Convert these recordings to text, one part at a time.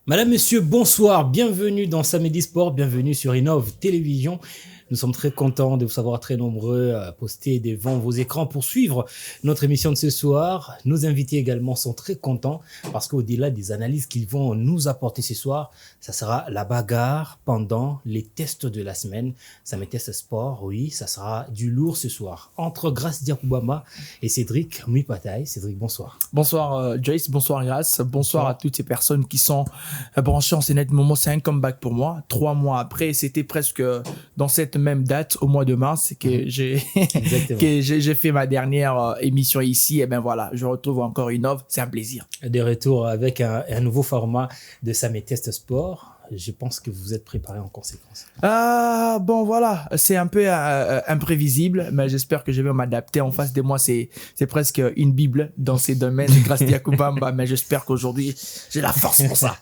Madame, Monsieur, bonsoir, bienvenue dans Samedi Sport, bienvenue sur Innov Télévision. Nous sommes très contents de vous savoir très nombreux à poster devant vos écrans pour suivre notre émission de ce soir. Nos invités également sont très contents parce qu'au-delà des analyses qu'ils vont nous apporter ce soir, ça sera la bagarre pendant les tests de la semaine. Ça met test sport, oui, ça sera du lourd ce soir. Entre Grace Diakoubama et Cédric Mouipataï. Cédric, bonsoir. Bonsoir Joyce, bonsoir Grace, bonsoir à toutes ces personnes qui sont branchées en CNET Momo. C'est un comeback pour moi. 3 mois après, c'était presque dans cette même date, au mois de mars, que j'ai fait ma dernière émission ici. Et ben voilà, je retrouve encore Innov, c'est un plaisir. De retour avec un nouveau format de Samé Test Sport. Je pense que vous êtes préparé en conséquence. Bon voilà, c'est un peu imprévisible, mais j'espère que je vais m'adapter. En face de moi, c'est presque une bible dans ces domaines, Grace Diakoubamba, mais j'espère qu'aujourd'hui, j'ai la force pour ça.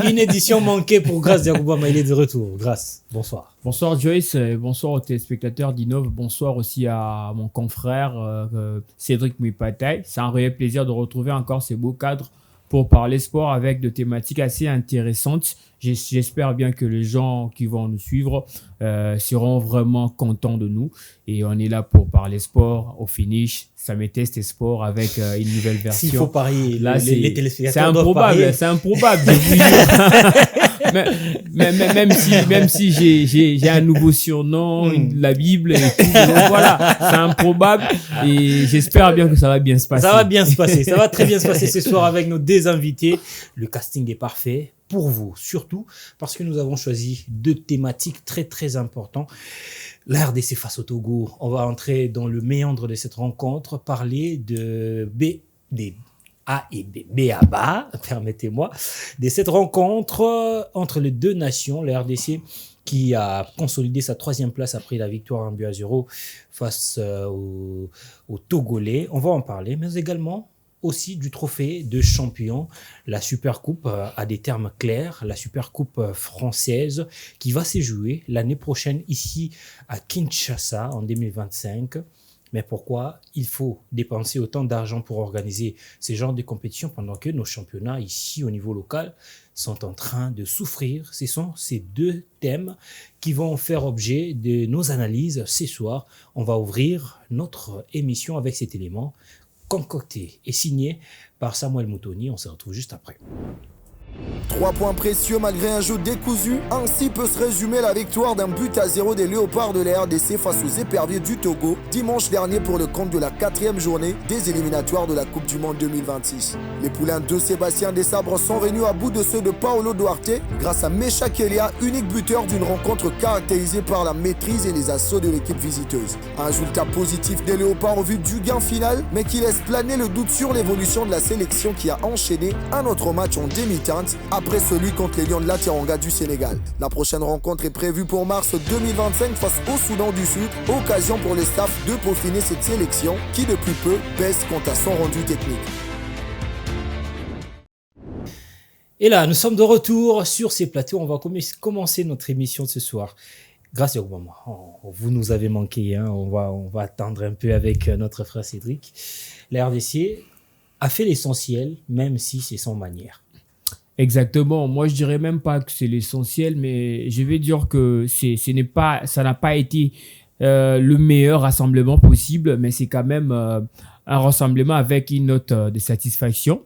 Une édition manquée pour Grace Diakoubamba, il est de retour. Grace, bonsoir. Bonsoir Joyce, bonsoir aux téléspectateurs d'Innov, bonsoir aussi à mon confrère Cédric Mouipataï. C'est un réel plaisir de retrouver encore ces beaux cadres pour parler sport avec de thématiques assez intéressantes. J'espère bien que les gens qui vont nous suivre seront vraiment contents de nous. Et on est là pour parler sport au finish. Ça met test et sport avec une nouvelle version. S'il faut parier, là, les téléspectateurs c'est improbable, c'est improbable. Même si j'ai un nouveau surnom, la Bible et tout, donc voilà, c'est improbable et j'espère bien que ça va bien se passer. Ça va bien se passer, ça va très bien se passer ce soir avec nos deux invités. Le casting est parfait pour vous, surtout parce que nous avons choisi 2 thématiques très très importantes. La RDC face au Togo, on va entrer dans le méandre de cette rencontre, parler des A et B à bas, permettez-moi, de cette rencontre entre les 2 nations, la RDC qui a consolidé sa 3e place après la victoire 1-0 face aux Togolais. On va en parler, mais également aussi du trophée de champion, la Supercoupe a des termes clairs, la Supercoupe française qui va se jouer l'année prochaine ici à Kinshasa en 2025. Mais pourquoi il faut dépenser autant d'argent pour organiser ce genre de compétitions pendant que nos championnats ici au niveau local sont en train de souffrir? Ce sont ces 2 thèmes qui vont faire objet de nos analyses ce soir. On va ouvrir notre émission avec cet élément concocté et signé par Samuel Moutoni. On se retrouve juste après. 3 points précieux malgré un jeu décousu. Ainsi peut se résumer la victoire d'1-0 des Léopards de la RDC face aux éperviers du Togo dimanche dernier pour le compte de la 4e journée des éliminatoires de la Coupe du Monde 2026. Les poulains de Sébastien Desabre sont venus à bout de ceux de Paolo Duarte grâce à Mecha Kelia, unique buteur d'une rencontre caractérisée par la maîtrise et les assauts de l'équipe visiteuse. Un résultat positif des Léopards au vu du gain final, mais qui laisse planer le doute sur l'évolution de la sélection qui a enchaîné un autre match en demi-teinte après celui contre les Lions de la Teranga du Sénégal. La prochaine rencontre est prévue pour mars 2025 face au Soudan du Sud, occasion pour le staff de peaufiner cette sélection qui depuis peu pèse quant à son rendu technique. Et là, nous sommes de retour sur ces plateaux. On va commencer notre émission de ce soir. Grâce à vous, vous nous avez manqué. Hein. On va attendre un peu avec notre frère Cédric. La RDC a fait l'essentiel, même si c'est sans manière. Exactement. Moi, je dirais même pas que c'est l'essentiel, mais je vais dire que ça n'a pas été le meilleur rassemblement possible, mais c'est quand même un rassemblement avec une note de satisfaction.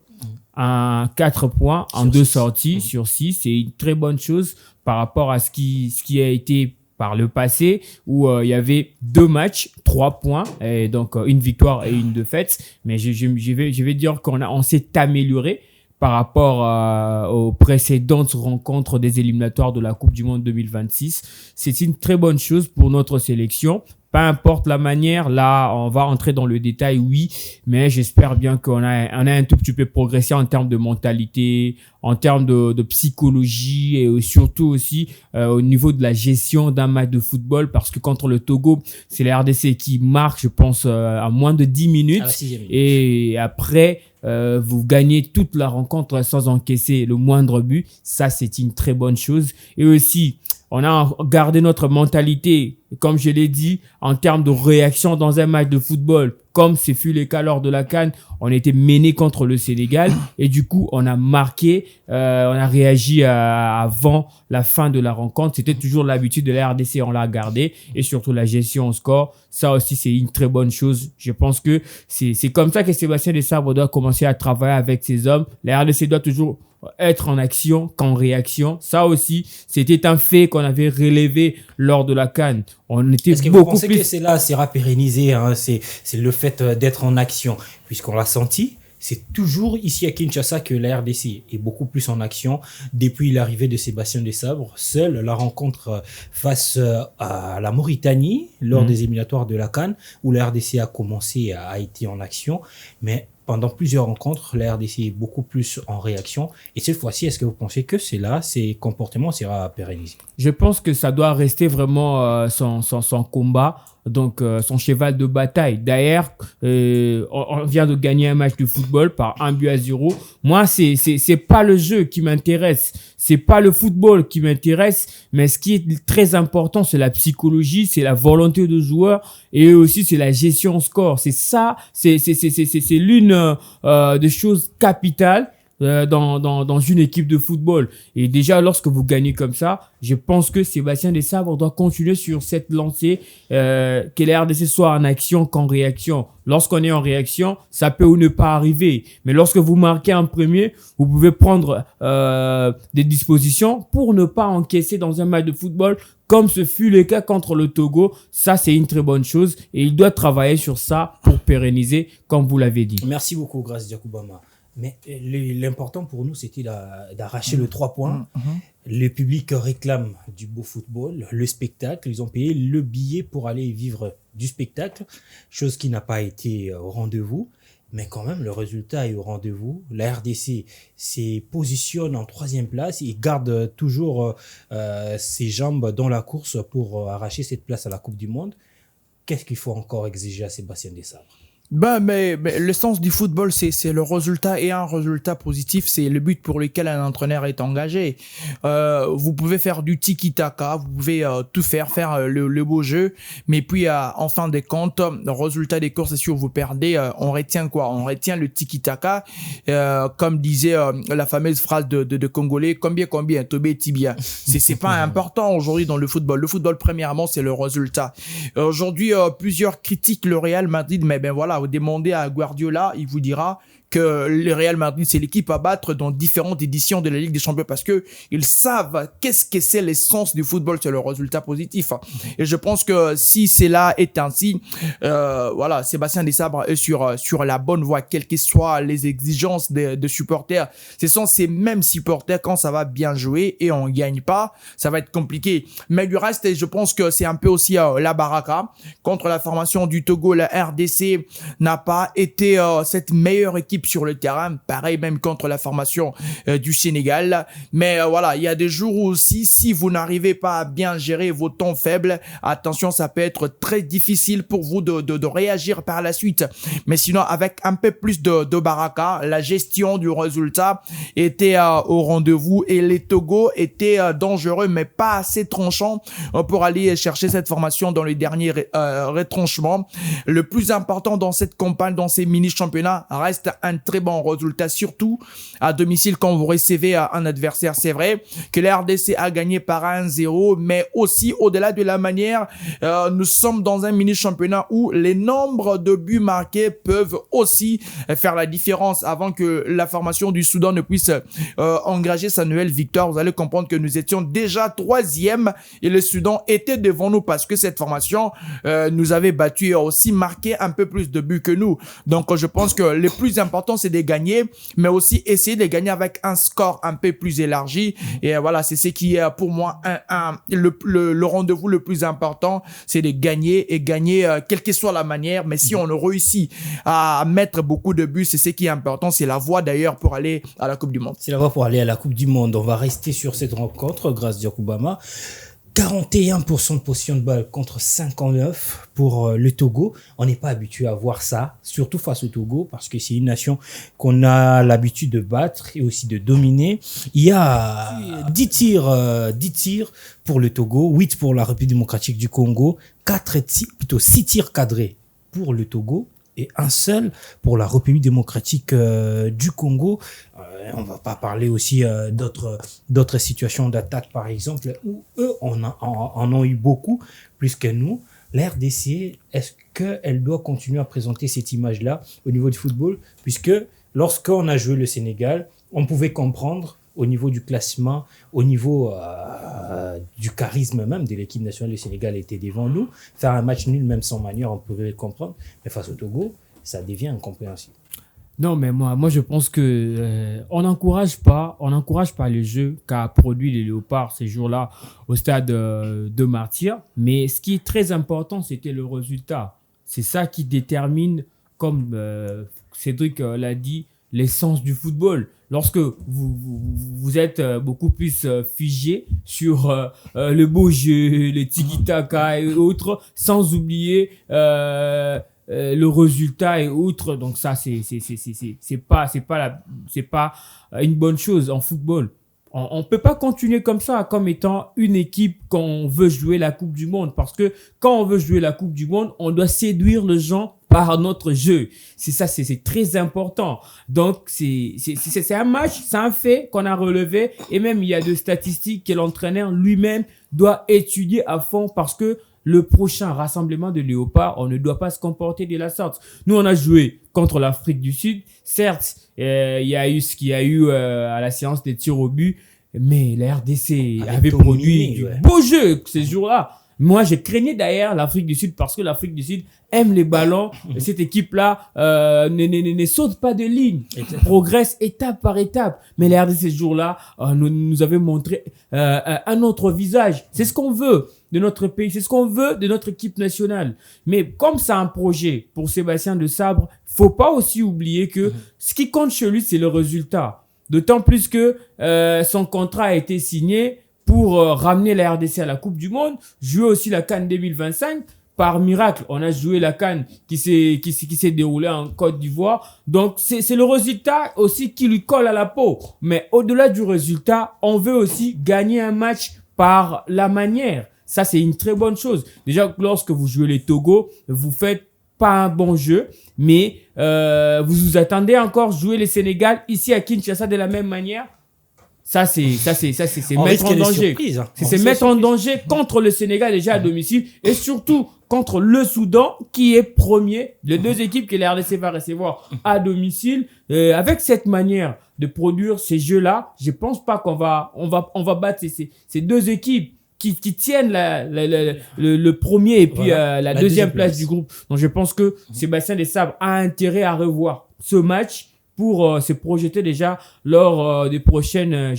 4 points en 2 sorties sur 6, c'est une très bonne chose par rapport à ce qui a été par le passé où il y avait 2 matchs, 3 points, et donc une victoire et une défaite. Mais je vais dire qu'on s'est amélioré par rapport aux précédentes rencontres des éliminatoires de la Coupe du Monde 2026. C'est une très bonne chose pour notre sélection. Peu importe la manière, là, on va entrer dans le détail, oui, mais j'espère bien qu'on a un tout petit peu progressé en termes de mentalité, en termes de psychologie et surtout aussi au niveau de la gestion d'un match de football, parce que contre le Togo, c'est la RDC qui marque, je pense, à moins de 10 minutes. Et après, vous gagnez toute la rencontre sans encaisser le moindre but. Ça, c'est une très bonne chose. Et aussi, on a gardé notre mentalité, comme je l'ai dit, en termes de réaction dans un match de football. Comme ce fut le cas lors de la CAN, on était mené contre le Sénégal et du coup, on a marqué, on a réagi avant la fin de la rencontre. C'était toujours l'habitude de la RDC, on l'a gardé et surtout la gestion au score. Ça aussi, c'est une très bonne chose. Je pense que c'est comme ça que Sébastien Desabre doit commencer à travailler avec ses hommes. La RDC doit toujours être en action qu'en réaction. Ça aussi, c'était un fait qu'on avait relevé lors de la CAN. On était Est-ce que beaucoup vous pensez plus... que c'est là, c'est pérennisé, hein, c'est le fait d'être en action, puisqu'on l'a senti. C'est toujours ici à Kinshasa que la RDC est beaucoup plus en action depuis l'arrivée de Sébastien Desabre. Seule la rencontre face à la Mauritanie lors des éliminatoires de la CAN, où la RDC a commencé à être en action, mais pendant plusieurs rencontres, la RDC est beaucoup plus en réaction. Et cette fois-ci, est-ce que vous pensez que c'est là, ces comportements sera pérennisé? Je pense que ça doit rester vraiment son combat, donc son cheval de bataille. D'ailleurs, on vient de gagner un match de football par 1-0. Moi, c'est pas le jeu qui m'intéresse, c'est pas le football qui m'intéresse, mais ce qui est très important, c'est la psychologie, c'est la volonté de joueur et aussi c'est la gestion au score. C'est ça, c'est l'une des choses capitales dans une équipe de football. Et déjà, lorsque vous gagnez comme ça, je pense que Sébastien Desabre doit continuer sur cette lancée, que la RDC soit en action qu'en réaction. Lorsqu'on est en réaction, ça peut ou ne pas arriver. Mais lorsque vous marquez en premier, vous pouvez prendre des dispositions pour ne pas encaisser dans un match de football, comme ce fut le cas contre le Togo. Ça, c'est une très bonne chose et il doit travailler sur ça pour pérenniser, comme vous l'avez dit. Merci beaucoup, Grace Diakoubama. Mais l'important pour nous, c'était d'arracher le 3 points. Le public réclame du beau football, le spectacle. Ils ont payé le billet pour aller vivre du spectacle, chose qui n'a pas été au rendez-vous. Mais quand même, le résultat est au rendez-vous. La RDC se positionne en 3e place et garde toujours ses jambes dans la course pour arracher cette place à la Coupe du Monde. Qu'est-ce qu'il faut encore exiger à Sébastien Desabre? Mais le sens du football, c'est le résultat, et un résultat positif, c'est le but pour lequel un entraîneur est engagé. Vous pouvez faire du tiki-taka, vous pouvez tout faire le beau jeu, mais puis en fin de compte, le résultat des courses, c'est sûr, vous perdez, on retient quoi? On retient le tiki-taka, comme disait la fameuse phrase de Congolais, combien, Tobé Tibia. C'est pas important aujourd'hui dans le football. Le football, premièrement, c'est le résultat. Aujourd'hui, plusieurs critiquent le Real Madrid, mais ben voilà, vous demandez à Guardiola, il vous dira que le Real Madrid, c'est l'équipe à battre dans différentes éditions de la Ligue des Champions parce que ils savent qu'est-ce que c'est l'essence du football, c'est le résultat positif. Et je pense que si cela est ainsi, voilà, Sébastien Desabre est sur la bonne voie, quelles que soient les exigences de supporters. Ce sont ces mêmes supporters quand ça va bien jouer et on gagne pas, ça va être compliqué. Mais du reste, je pense que c'est un peu aussi la baraka. Contre la formation du Togo, la RDC n'a pas été cette meilleure équipe sur le terrain, pareil même contre la formation du Sénégal, mais voilà, il y a des jours aussi, si vous n'arrivez pas à bien gérer vos temps faibles, attention, ça peut être très difficile pour vous de réagir par la suite, mais sinon avec un peu plus de baraka, la gestion du résultat était au rendez-vous et les Togo étaient dangereux mais pas assez tranchants pour aller chercher cette formation dans les derniers retranchements. Le plus important dans cette campagne, dans ces mini-championnats, reste un très bon résultat, surtout à domicile quand vous recevez un adversaire. C'est vrai que la RDC a gagné par 1-0, mais aussi au-delà de la manière, nous sommes dans un mini-championnat où les nombres de buts marqués peuvent aussi faire la différence avant que la formation du Soudan ne puisse engager sa nouvelle victoire. Vous allez comprendre que nous étions déjà 3e et le Soudan était devant nous parce que cette formation nous avait battu et a aussi marqué un peu plus de buts que nous. Donc je pense que le plus important c'est de gagner, mais aussi essayer de gagner avec un score un peu plus élargi. Et voilà, c'est ce qui est pour moi le rendez-vous le plus important, c'est de gagner et gagner quelle que soit la manière. Mais si on réussit à mettre beaucoup de buts, c'est ce qui est important, c'est la voie d'ailleurs pour aller à la Coupe du Monde. C'est la voie pour aller à la Coupe du Monde. On va rester sur cette rencontre, Grace Diakoubama. 41% de possession de balle contre 59 pour le Togo. On n'est pas habitué à voir ça, surtout face au Togo, parce que c'est une nation qu'on a l'habitude de battre et aussi de dominer. Il y a 10 tirs pour le Togo, 8 pour la République démocratique du Congo, 6 tirs cadrés pour le Togo et un seul pour la République démocratique du Congo. On va pas parler aussi d'autres situations d'attaque, par exemple, où eux en ont eu beaucoup, plus que nous. La RDC, est-ce qu'elle doit continuer à présenter cette image-là au niveau du football? Puisque lorsqu'on a joué le Sénégal, on pouvait comprendre au niveau du classement, au niveau du charisme même de l'équipe nationale, le Sénégal était devant nous. Faire un match nul, même sans manière, on pouvait le comprendre. Mais face au Togo, ça devient incompréhensible. Non, mais moi je pense que on n'encourage pas le jeu qu'a produit les Léopards ces jours-là au stade de Martyrs. Mais ce qui est très important, c'était le résultat. C'est ça qui détermine, comme Cédric l'a dit, l'essence du football. Lorsque vous êtes beaucoup plus figé sur le beau jeu, les tiki-taka et autres, sans oublier le résultat et autres, donc ça c'est pas une bonne chose en football. On peut pas continuer comme ça, comme étant une équipe quand on veut jouer la Coupe du Monde, parce que quand on veut jouer la Coupe du Monde, on doit séduire les gens par notre jeu. C'est ça, c'est très important. Donc c'est un match, c'est un fait qu'on a relevé, et même il y a des statistiques que l'entraîneur lui-même doit étudier à fond, parce que le prochain rassemblement de Léopards, on ne doit pas se comporter de la sorte. Nous, on a joué contre l'Afrique du Sud. Certes, il y a eu ce qu'il y a eu à la séance des tirs au but, mais la RDC avait produit du beau jeu ces jours-là. Moi, j'ai craigné d'ailleurs l'Afrique du Sud, parce que l'Afrique du Sud aime les ballons. Cette équipe-là ne saute pas de ligne, progresse étape par étape. Mais la RDC, ces jours-là, nous avait montré un autre visage. C'est ce qu'on veut de notre pays, c'est ce qu'on veut de notre équipe nationale. Mais comme c'est un projet pour Sébastien Desabre, faut pas aussi oublier que ce qui compte chez lui, c'est le résultat. D'autant plus que son contrat a été signé pour ramener la RDC à la Coupe du Monde, jouer aussi la CAN 2025. Par miracle, on a joué la CAN qui s'est déroulée en Côte d'Ivoire. Donc, c'est le résultat aussi qui lui colle à la peau. Mais au-delà du résultat, on veut aussi gagner un match par la manière. Ça, c'est une très bonne chose. Déjà, lorsque vous jouez les Togo, vous faites pas un bon jeu, mais vous vous attendez encore jouer les Sénégal ici à Kinshasa de la même manière. Ça, c'est mettre en danger. C'est mettre en danger contre le Sénégal déjà à domicile, et surtout contre le Soudan qui est premier. Les deux équipes que la RDC va recevoir à domicile. Avec cette manière de produire ces jeux-là, je pense pas qu'on va battre ces deux équipes qui tiennent le premier et puis la deuxième place du groupe. Donc je pense que Sébastien Desabre a intérêt à revoir ce match pour se projeter déjà lors des prochaines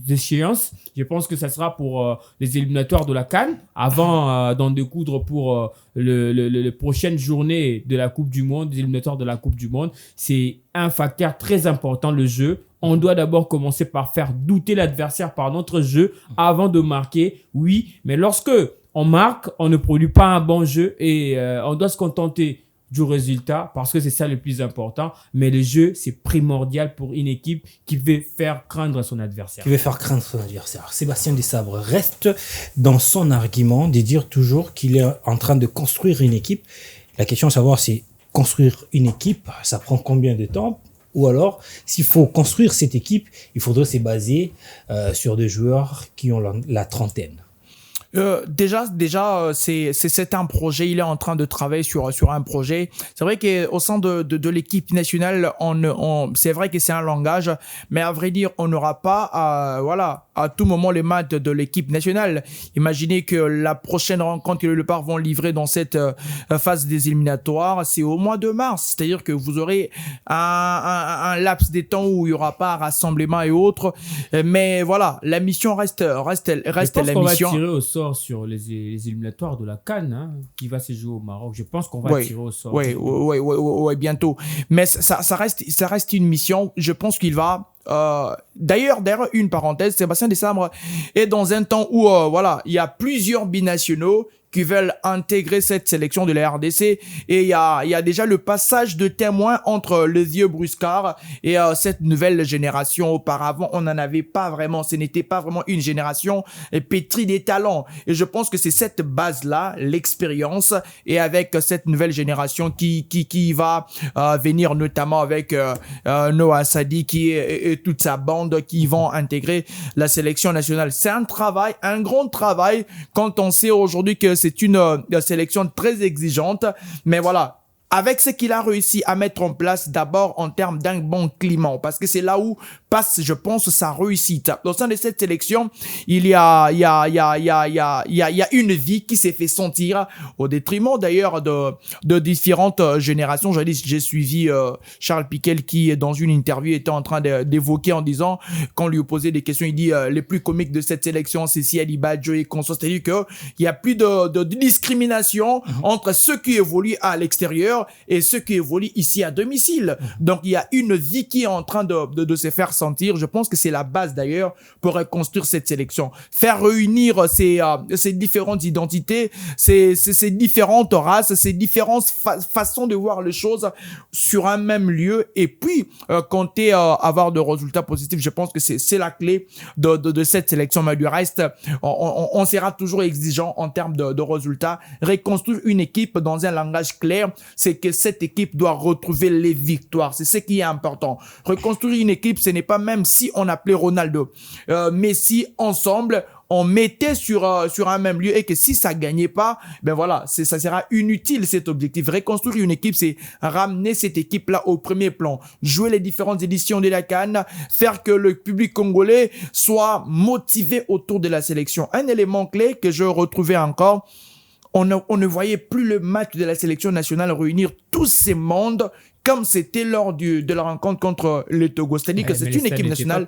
échéances. Je pense que ça sera pour les éliminatoires de la CAN, avant d'en découdre pour les prochaines journées de la Coupe du Monde, des éliminatoires de la Coupe du Monde. C'est un facteur très important, le jeu. On doit d'abord commencer par faire douter l'adversaire par notre jeu avant de marquer, oui. Mais lorsque on marque, on ne produit pas un bon jeu, et on doit se contenter du résultat, parce que c'est ça le plus important. Mais le jeu, c'est primordial pour une équipe qui veut faire craindre son adversaire. Sébastien Desabre reste dans son argument de dire toujours qu'il est en train de construire une équipe. La question à savoir, c'est construire une équipe, ça prend combien de temps? Ou alors, s'il faut construire cette équipe, il faudrait se baser sur des joueurs qui ont la trentaine. Déjà, c'est un projet. Il est en train de travailler sur un projet. C'est vrai qu'au sein de l'équipe nationale, c'est vrai que c'est un langage, mais à vrai dire, on n'aura pas à tout moment les matchs de l'équipe nationale. Imaginez que la prochaine rencontre que les Léopards vont livrer dans cette phase des éliminatoires, c'est au mois de mars. C'est-à-dire que vous aurez un laps de temps où il y aura pas rassemblement et autres. Mais voilà, la mission reste la mission. On va tirer au sort sur les éliminatoires de la CAN, qui va se jouer au Maroc. Je pense qu'on va tirer au sort. Oui, bientôt. Mais ça reste une mission. Je pense qu'il va D'ailleurs, une parenthèse, Sébastien Desabre est dans un temps où, il y a plusieurs binationaux qui veulent intégrer cette sélection de la RDC, et il y a déjà le passage de témoin entre le vieux Bruscar et cette nouvelle génération. Auparavant, on n'en avait pas vraiment, ce n'était pas vraiment une génération pétrie des talents, et je pense que c'est cette base-là, l'expérience, et avec cette nouvelle génération qui va venir, notamment avec Noah Sadiki et toute sa bande qui vont intégrer la sélection nationale. C'est un grand travail, quand on sait aujourd'hui que c'est une sélection très exigeante, mais voilà, avec ce qu'il a réussi à mettre en place, d'abord en termes d'un bon climat, parce que c'est là où passe, je pense, sa réussite. Au sein de cette sélection, il y a une vie qui s'est fait sentir, au détriment d'ailleurs de différentes générations. J'ai suivi Charles Piquel qui, dans une interview, était en train d'évoquer en disant, quand on lui posait des questions, il dit les plus comiques de cette sélection, c'est Siali Badjo et Conso, c'est-à-dire que il y a plus de discrimination entre ceux qui évoluent à l'extérieur et ceux qui évoluent ici à domicile. Donc il y a une vie qui est en train de se faire sentir. Je pense que c'est la base d'ailleurs pour reconstruire cette sélection. Faire réunir ces différentes identités, ces différentes races, ces différentes façons de voir les choses sur un même lieu, et puis compter avoir de résultats positifs. Je pense que c'est la clé de cette sélection. Mais du reste, on sera toujours exigeant en termes de résultats. Reconstruire une équipe dans un langage clair, c'est que cette équipe doit retrouver les victoires. C'est ce qui est important. Reconstruire une équipe, ce n'est pas même si on appelait Ronaldo, Messi ensemble, on mettait sur un même lieu, et que si ça gagnait pas, ben voilà, ça sera inutile cet objectif. Reconstruire une équipe, c'est ramener cette équipe-là au premier plan, jouer les différentes éditions de la CAN, faire que le public congolais soit motivé autour de la sélection. Un élément clé que je retrouvais encore, on ne voyait plus le match de la sélection nationale réunir tous ces mondes comme c'était lors de la rencontre contre le Togo. C'est-à-dire que c'est une équipe nationale.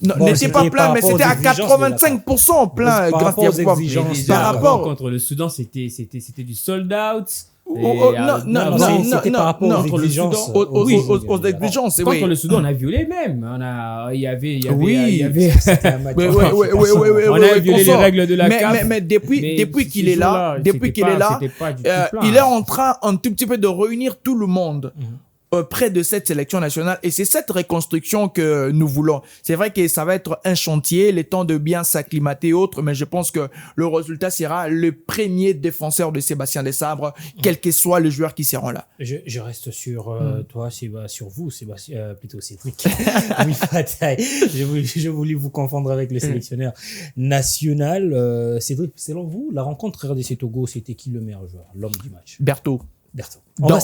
Non, n'était pas plein, mais c'était à 85% plein. Par rapport aux exigences. Par rapport contre le Soudan, c'était du sold out. C'était par rapport aux exigences. Aux exigences, contre le Soudan, on a violé même. Il y avait. On a violé les règles de la CAF. Mais depuis qu'il est là, il est en train un tout petit peu de réunir tout le monde près de cette sélection nationale, et c'est cette reconstruction que nous voulons. C'est vrai que ça va être un chantier, le temps de bien s'acclimater et autres, mais je pense que le résultat sera le premier défenseur de Sébastien Desabre, quel que soit le joueur qui sera là. Je reste sur toi, sur vous, Sébastien, plutôt Cédric. J'ai voulu vous confondre avec le sélectionneur national. Cédric, selon vous, la rencontre RDC-Togo, c'était qui le meilleur joueur, l'homme du match? Berthaud. Moi,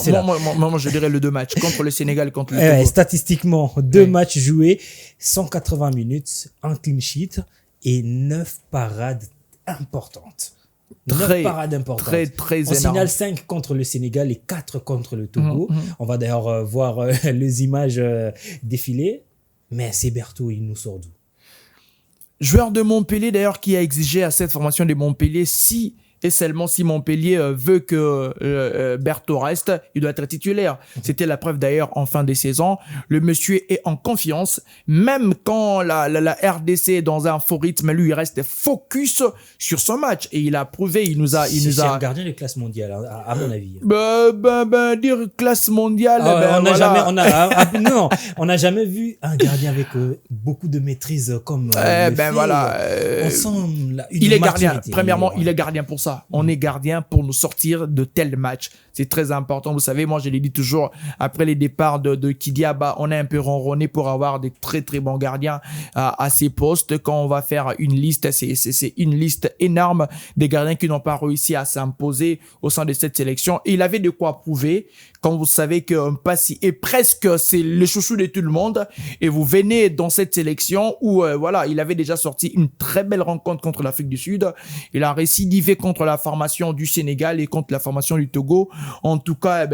je dirais le 2 matchs contre le Sénégal, contre le Togo. Statistiquement, 2 matchs joués, 180 minutes, un clean sheet et 9 parades importantes. 9 parades importantes. Très On signale 5 contre le Sénégal et 4 contre le Togo. On va d'ailleurs voir les images défiler. Mais c'est Berthaud, il nous sort d'où? Joueur de Montpellier d'ailleurs, qui a exigé à cette formation de Montpellier, et seulement si Montpellier veut que Berthaud reste, il doit être titulaire. C'était la preuve d'ailleurs en fin de saison. Le monsieur est en confiance, même quand la RDC est dans un faux rythme, lui il reste focus sur son match, et il a prouvé, il nous a. C'est un gardien de classe mondiale, à mon avis. Dire classe mondiale. On n'a jamais vu un gardien avec beaucoup de maîtrise comme. On sent il est gardien. Premièrement, il est gardien pour ça. On est gardien pour nous sortir de tels matchs. C'est très important. Vous savez, moi, je l'ai dit toujours, après les départs de Kidiaba, on a un peu ronronné pour avoir des très, très bons gardiens à ces postes. Quand on va faire une liste, c'est une liste énorme des gardiens qui n'ont pas réussi à s'imposer au sein de cette sélection. Et il avait de quoi prouver. Quand vous savez que Mpassi est presque, c'est le chouchou de tout le monde, et vous venez dans cette sélection où, il avait déjà sorti une très belle rencontre contre l'Afrique du Sud. Il a récidivé contre la formation du Sénégal et contre la formation du Togo. En tout cas,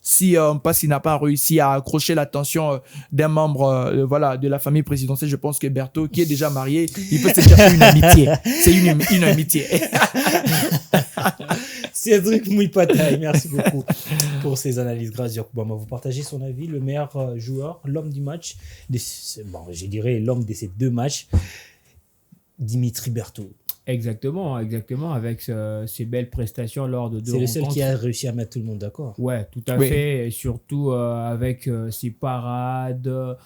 si Mpassi n'a pas réussi à accrocher l'attention d'un membre, de la famille présidentielle, je pense que Berthaud, qui est déjà marié, il peut se dire une amitié. C'est une amitié. Cédric Mouipataï, merci beaucoup pour ces analyses. Grâce Yacoubama, vous partagez son avis, le meilleur joueur, l'homme du match, je dirais l'homme de ces 2 matchs, Dimitri Berthaud. Exactement, avec ses belles prestations lors de 2 rencontres. C'est le seul qui a réussi à mettre tout le monde d'accord. Ouais, tout à fait. Et surtout avec ses parades,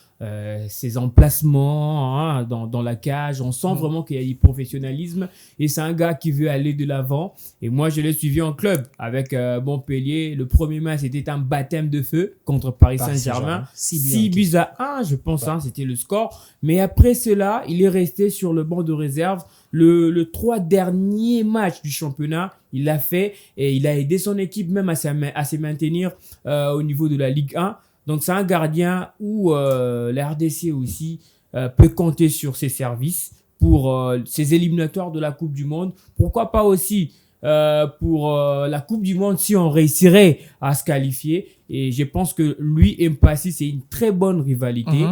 ses emplacements dans la cage. On sent vraiment qu'il y a du professionnalisme. Et c'est un gars qui veut aller de l'avant. Et moi, je l'ai suivi en club avec Montpellier. Le premier match, c'était un baptême de feu contre Paris Saint-Germain. 6 buts à 1, je pense. Ouais. C'était le score. Mais après cela, il est resté sur le banc de réserve. Le 3 derniers matchs du championnat, il l'a fait et il a aidé son équipe même à se maintenir au niveau de la Ligue 1. Donc, c'est un gardien où la RDC aussi peut compter sur ses services pour ses éliminatoires de la Coupe du Monde. Pourquoi pas aussi pour la Coupe du Monde si on réussirait à se qualifier. Et je pense que lui et Mpassi, c'est une très bonne rivalité.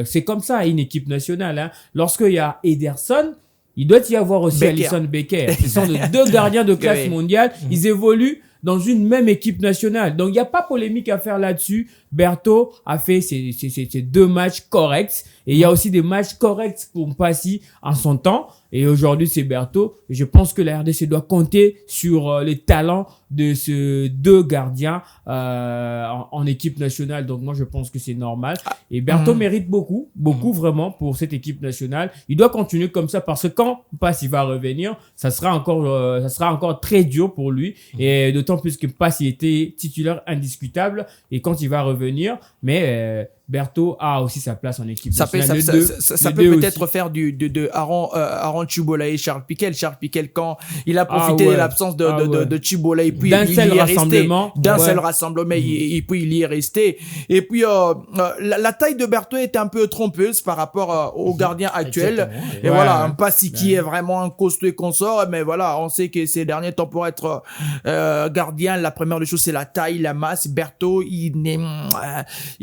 C'est comme ça une équipe nationale. Hein. Lorsqu'il y a Ederson, il doit y avoir aussi Alisson Becker. Ce sont 2 gardiens de classe mondiale. Ils évoluent dans une même équipe nationale. Donc, il n'y a pas polémique à faire là-dessus. Berthaud a fait ses 2 matchs corrects. Et il y a aussi des matchs corrects pour Mpassi en son temps. Et aujourd'hui, c'est Berthaud. Je pense que la RDC doit compter sur les talents de ces 2 gardiens en équipe nationale. Donc, moi, je pense que c'est normal. Et Berthaud mérite beaucoup vraiment pour cette équipe nationale. Il doit continuer comme ça parce que quand Mpassi va revenir, ça sera encore très dur pour lui. Et d'autant plus que Mpassi était titulaire indiscutable. Et quand il va revenir, mais Berthaud a aussi sa place en équipe nationale. Ça peut peut-être faire de Aaron Tchibolaï et Charles Piquel. Charles Piquel, quand il a profité de l'absence de Tchibolaï, puis d'un seul rassemblement, et puis il y est resté. Et puis la taille de Berthaud est un peu trompeuse par rapport au gardien actuel. Et voilà, un Mpassi qui est vraiment un costaud et consort. Mais voilà, on sait que ces derniers temps pour être gardien, la première des choses c'est la taille, la masse. Berthaud, il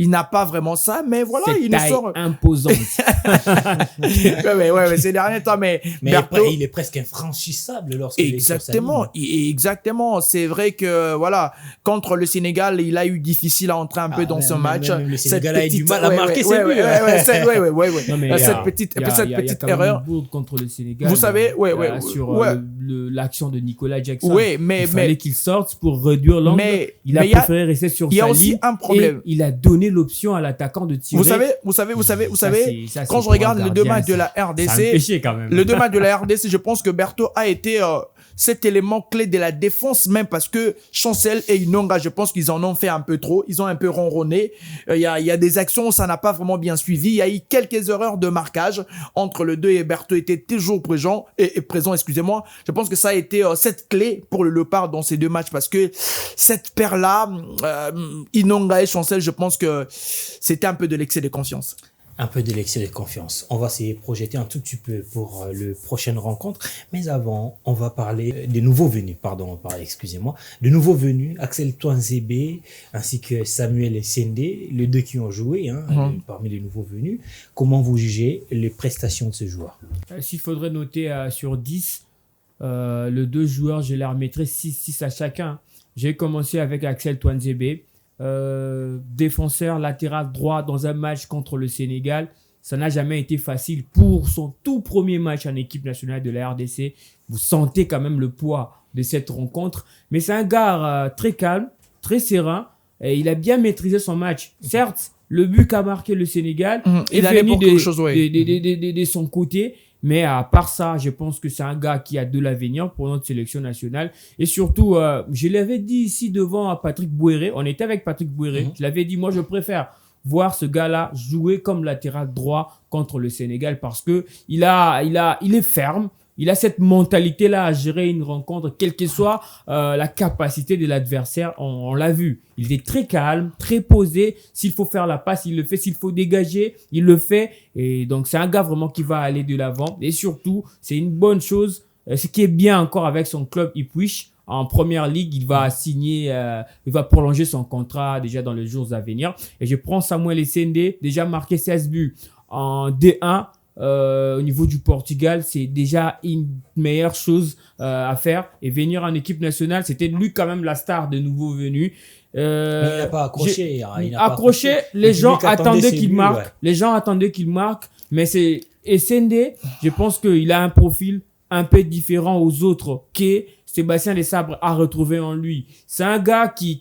n'a pas vraiment ça, mais voilà, cette il taille nous sort imposante. ouais, ces derniers temps, mais Berthaud, il est presque infranchissable lorsqu'il est sur sa ligne. Exactement. C'est vrai que voilà, contre le Sénégal, il a eu difficile à entrer un peu dans ce match. Même le Sénégal a eu du mal à marquer ses buts. Cette petite erreur contre le Sénégal. Vous savez, sur l'action de Nicolas Jackson. Oui, mais il fallait qu'il sorte pour réduire l'angle. Il a préféré rester sur sa ligne. Il y a aussi un problème. Il a donné l'option à l'attaquant de tirer. Vous savez, quand je regarde le 2 matchs de la RDC, le 2 matchs de la RDC, je pense que Berthaud a été cet élément clé de la défense, même parce que Chancel et Inonga, je pense qu'ils en ont fait un peu trop. Ils ont un peu ronronné. Il y a des actions où ça n'a pas vraiment bien suivi. Il y a eu quelques erreurs de marquage entre le 2 et Berthaud était toujours présent. Excusez-moi. Je pense que ça a été cette clé pour le Léopard dans ces 2 matchs parce que cette paire-là, Inonga et Chancel, je pense que c'était un peu de l'excès de confiance. Un peu de l'excès de confiance. On va s'y projeter un tout petit peu pour le prochaine rencontre. Mais avant, on va parler des nouveaux venus. De nouveaux venus, Axel Touanzebe ainsi que Samuel Sendé, les 2 qui ont joué parmi les nouveaux venus. Comment vous jugez les prestations de ce joueur? S'il faudrait noter sur 10, les 2 joueurs, je les remettrai 6 à chacun. J'ai commencé avec Axel Touanzebe. Défenseur latéral droit dans un match contre le Sénégal. Ça n'a jamais été facile pour son tout premier match en équipe nationale de la RDC. Vous sentez quand même le poids de cette rencontre. Mais c'est un gars très calme, très serein. Et il a bien maîtrisé son match. Certes, le but qu'a marqué le Sénégal est venu de son côté. Mais à part ça, je pense que c'est un gars qui a de l'avenir pour notre sélection nationale. Et surtout, je l'avais dit ici devant Patrick Bouéré. On était avec Patrick Bouéré. Je l'avais dit, moi, je préfère voir ce gars-là jouer comme latéral droit contre le Sénégal parce que il est ferme. Il a cette mentalité-là à gérer une rencontre, quelle que soit la capacité de l'adversaire. On l'a vu. Il est très calme, très posé. S'il faut faire la passe, il le fait. S'il faut dégager, il le fait. Et donc, c'est un gars vraiment qui va aller de l'avant. Et surtout, c'est une bonne chose. Ce qui est bien encore avec son club Ipswich. En première ligue, il va signer, il va prolonger son contrat déjà dans les jours à venir. Et je prends Samuel Sendé, déjà marqué 16 buts en D1. au niveau du Portugal, c'est déjà une meilleure chose à faire. Et venir en équipe nationale, c'était lui quand même la star de nouveau venu. Mais il n'a pas accroché. Les gens attendaient qu'il marque. Ouais. Les gens attendaient qu'il marque. Mais c'est Essendé, je pense qu'il a un profil un peu différent aux autres que Sébastien Desabre a retrouvé en lui. C'est un gars qui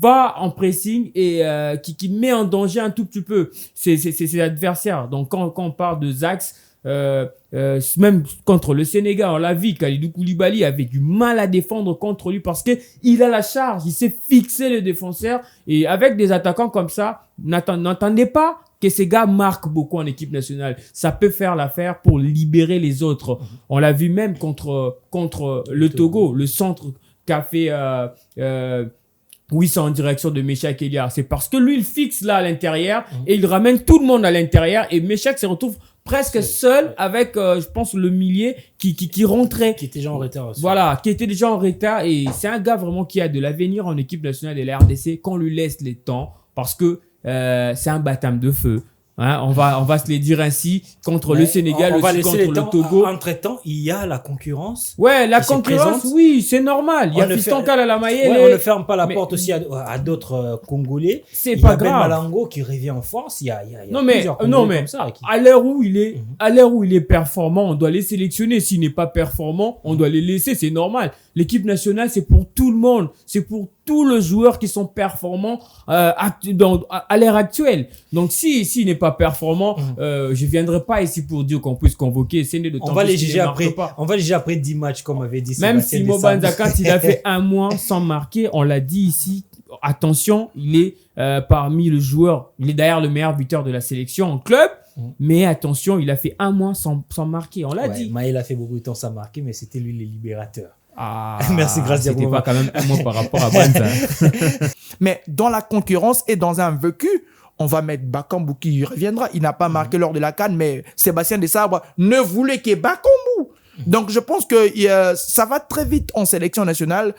va en pressing et qui met en danger un tout petit peu ses adversaires. Donc quand on parle de Zax, même contre le Sénégal, on l'a vu, Kalidou Koulibaly avait du mal à défendre contre lui parce que il a la charge, il sait fixer le défenseur. Et avec des attaquants comme ça, n'attendez pas que ces gars marquent beaucoup en équipe nationale. Ça peut faire l'affaire pour libérer les autres. On l'a vu même contre le Togo, le centre qu'a fait Wissa en direction de Meshak Eliar. C'est parce que lui, il fixe là à l'intérieur et il ramène tout le monde à l'intérieur et Meshak se retrouve presque seul avec, je pense, le milieu qui rentrait. Qui était déjà en retard aussi. Voilà, qui était déjà en retard. Et c'est un gars vraiment qui a de l'avenir en équipe nationale de la RDC qu'on lui laisse les temps parce que c'est un baptême de feu. Hein, on va se les dire ainsi contre le Sénégal, aussi contre le Togo. Entre-temps, il y a la concurrence. Ouais, la concurrence, oui, c'est normal. Il y a Fiston Kalalamayele. On ne ferme pas la porte aussi à d'autres Congolais. C'est pas grave. Il y a Ben Malango qui revient en force. Il y a plusieurs Congolais comme ça. À l'heure où il est performant, on doit les sélectionner. S'il n'est pas performant, on doit les laisser. C'est normal. L'équipe nationale, c'est pour tout le monde. C'est pour tous les joueurs qui sont performants à l'ère actuelle. Donc, s'il n'est pas performant, je viendrai pas ici pour dire qu'on puisse convoquer. On va les juger après 10 matchs, comme avait dit même Sébastien si Mobanza, quand il a fait un mois sans marquer, on l'a dit ici, attention, il est parmi les joueurs, il est d'ailleurs le meilleur buteur de la sélection en club. Mais attention, il a fait un mois sans marquer, on l'a dit. Maël a fait beaucoup de temps sans marquer, mais c'était lui le libérateur. Ah, merci, grâce c'était pas quand même un mois par rapport à Banza. Mais dans la concurrence et dans un vécu, on va mettre Bakambu qui reviendra. Il n'a pas marqué lors de la CAN, mais Sébastien Desabre ne voulait que Bakambu. Donc, je pense que ça va très vite en sélection nationale.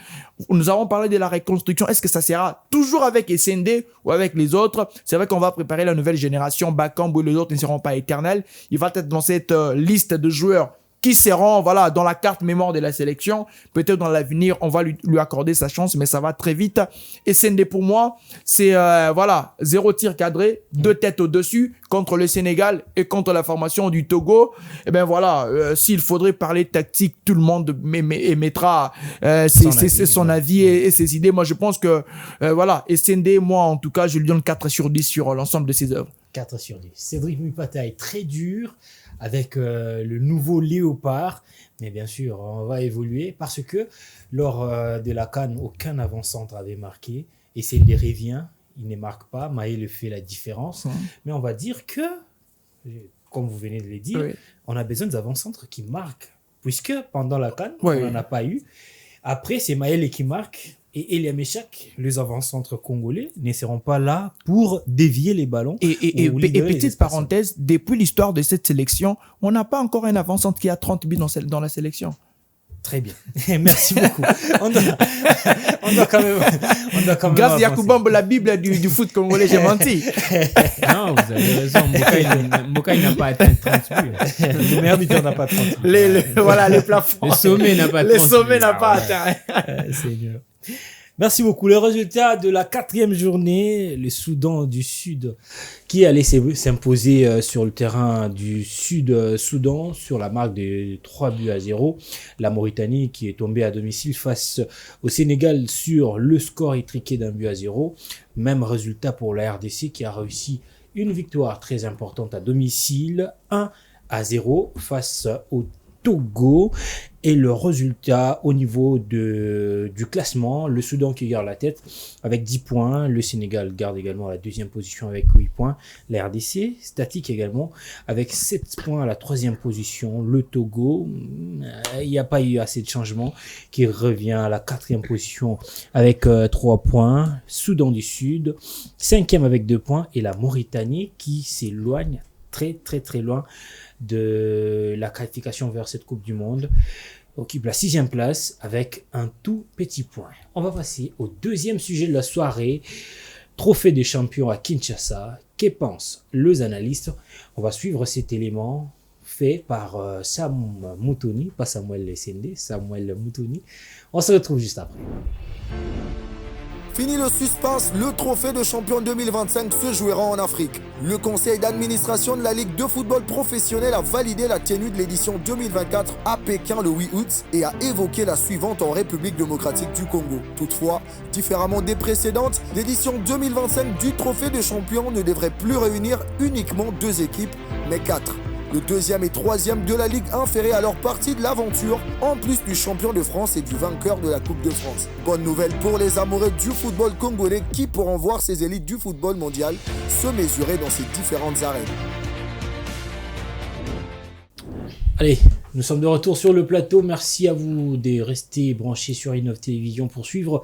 Nous avons parlé de la reconstruction. Est-ce que ça sera toujours avec Essendé ou avec les autres? C'est vrai qu'on va préparer la nouvelle génération. Bakambu et les autres ne seront pas éternels. Il va être dans cette liste de joueurs qui seront, voilà, dans la carte mémoire de la sélection. Peut-être dans l'avenir, on va lui accorder sa chance, mais ça va très vite. Et Sendé, pour moi, c'est, voilà, 0 tir cadré, 2 têtes au-dessus contre le Sénégal et contre la formation du Togo. Et ben voilà, s'il faudrait parler tactique, tout le monde émettra son avis et ses idées. Moi, je pense que, voilà, et Sendé, moi, en tout cas, je lui donne 4 sur 10 sur l'ensemble de ses œuvres. 4 sur 10. Cédric Mupata est très dur avec le nouveau Léopard. Mais bien sûr, on va évoluer parce que lors de la CAN, aucun avant-centre avait marqué. Et c'est les revient, il ne marque pas. Maël fait la différence. Mais on va dire que, comme vous venez de le dire, on a besoin d'avant-centres qui marquent. Puisque pendant la CAN, on n'en a pas eu. Après, c'est Maël qui marque. Et Elia Meshak, les avant-centres congolais, ne seront pas là pour dévier les ballons. Et petite parenthèse, depuis l'histoire de cette sélection, on n'a pas encore un avant-centre qui a 30 buts dans la sélection. Très bien. Merci beaucoup. On doit quand même grâce à Yakoubambo, la Bible du foot congolais, j'ai menti. Non, vous avez raison. Mokai n'a pas atteint 30 buts. Le meilleur buteur n'a pas 30 buts. Voilà, les plafonds. Le sommet n'a pas 30 buts. Le sommet n'a pas atteint. Seigneur. Merci beaucoup. Le résultat de la 4e journée, le Soudan du Sud qui allait s'imposer sur le terrain du Sud-Soudan sur la marque de 3-0. La Mauritanie qui est tombée à domicile face au Sénégal sur le score étriqué d'1-0. Même résultat pour la RDC qui a réussi une victoire très importante à domicile, 1-0 face au Togo. Et le résultat au niveau du classement, le Soudan qui garde la tête avec 10 points, le Sénégal garde également la 2e position avec 8 points, la RDC statique également avec 7 points à la 3e position, le Togo, il n'y a pas eu assez de changements, qui revient à la 4e position avec 3 points, Soudan du Sud 5e avec 2 points et la Mauritanie qui s'éloigne très loin de la qualification vers cette Coupe du Monde, occupe la 6e place avec un tout petit point. On va passer au 2e sujet de la soirée. Trophée des champions à Kinshasa. Que pensent les analystes? On va suivre cet élément fait par Sam Moutoni, pas Samuel Lesende, Samuel Moutoni. On se retrouve juste après. Fini le suspense, le trophée de champion 2025 se jouera en Afrique. Le conseil d'administration de la Ligue de football professionnel a validé la tenue de l'édition 2024 à Pékin le 8 août et a évoqué la suivante en République démocratique du Congo. Toutefois, différemment des précédentes, l'édition 2025 du trophée de champion ne devrait plus réunir uniquement 2 équipes, mais 4. Le deuxième et troisième de la Ligue 1 feraient alors partie de l'aventure, en plus du champion de France et du vainqueur de la Coupe de France. Bonne nouvelle pour les amoureux du football congolais qui pourront voir ces élites du football mondial se mesurer dans ces différentes arènes. Allez, nous sommes de retour sur le plateau. Merci à vous de rester branchés sur Innov Télévision pour suivre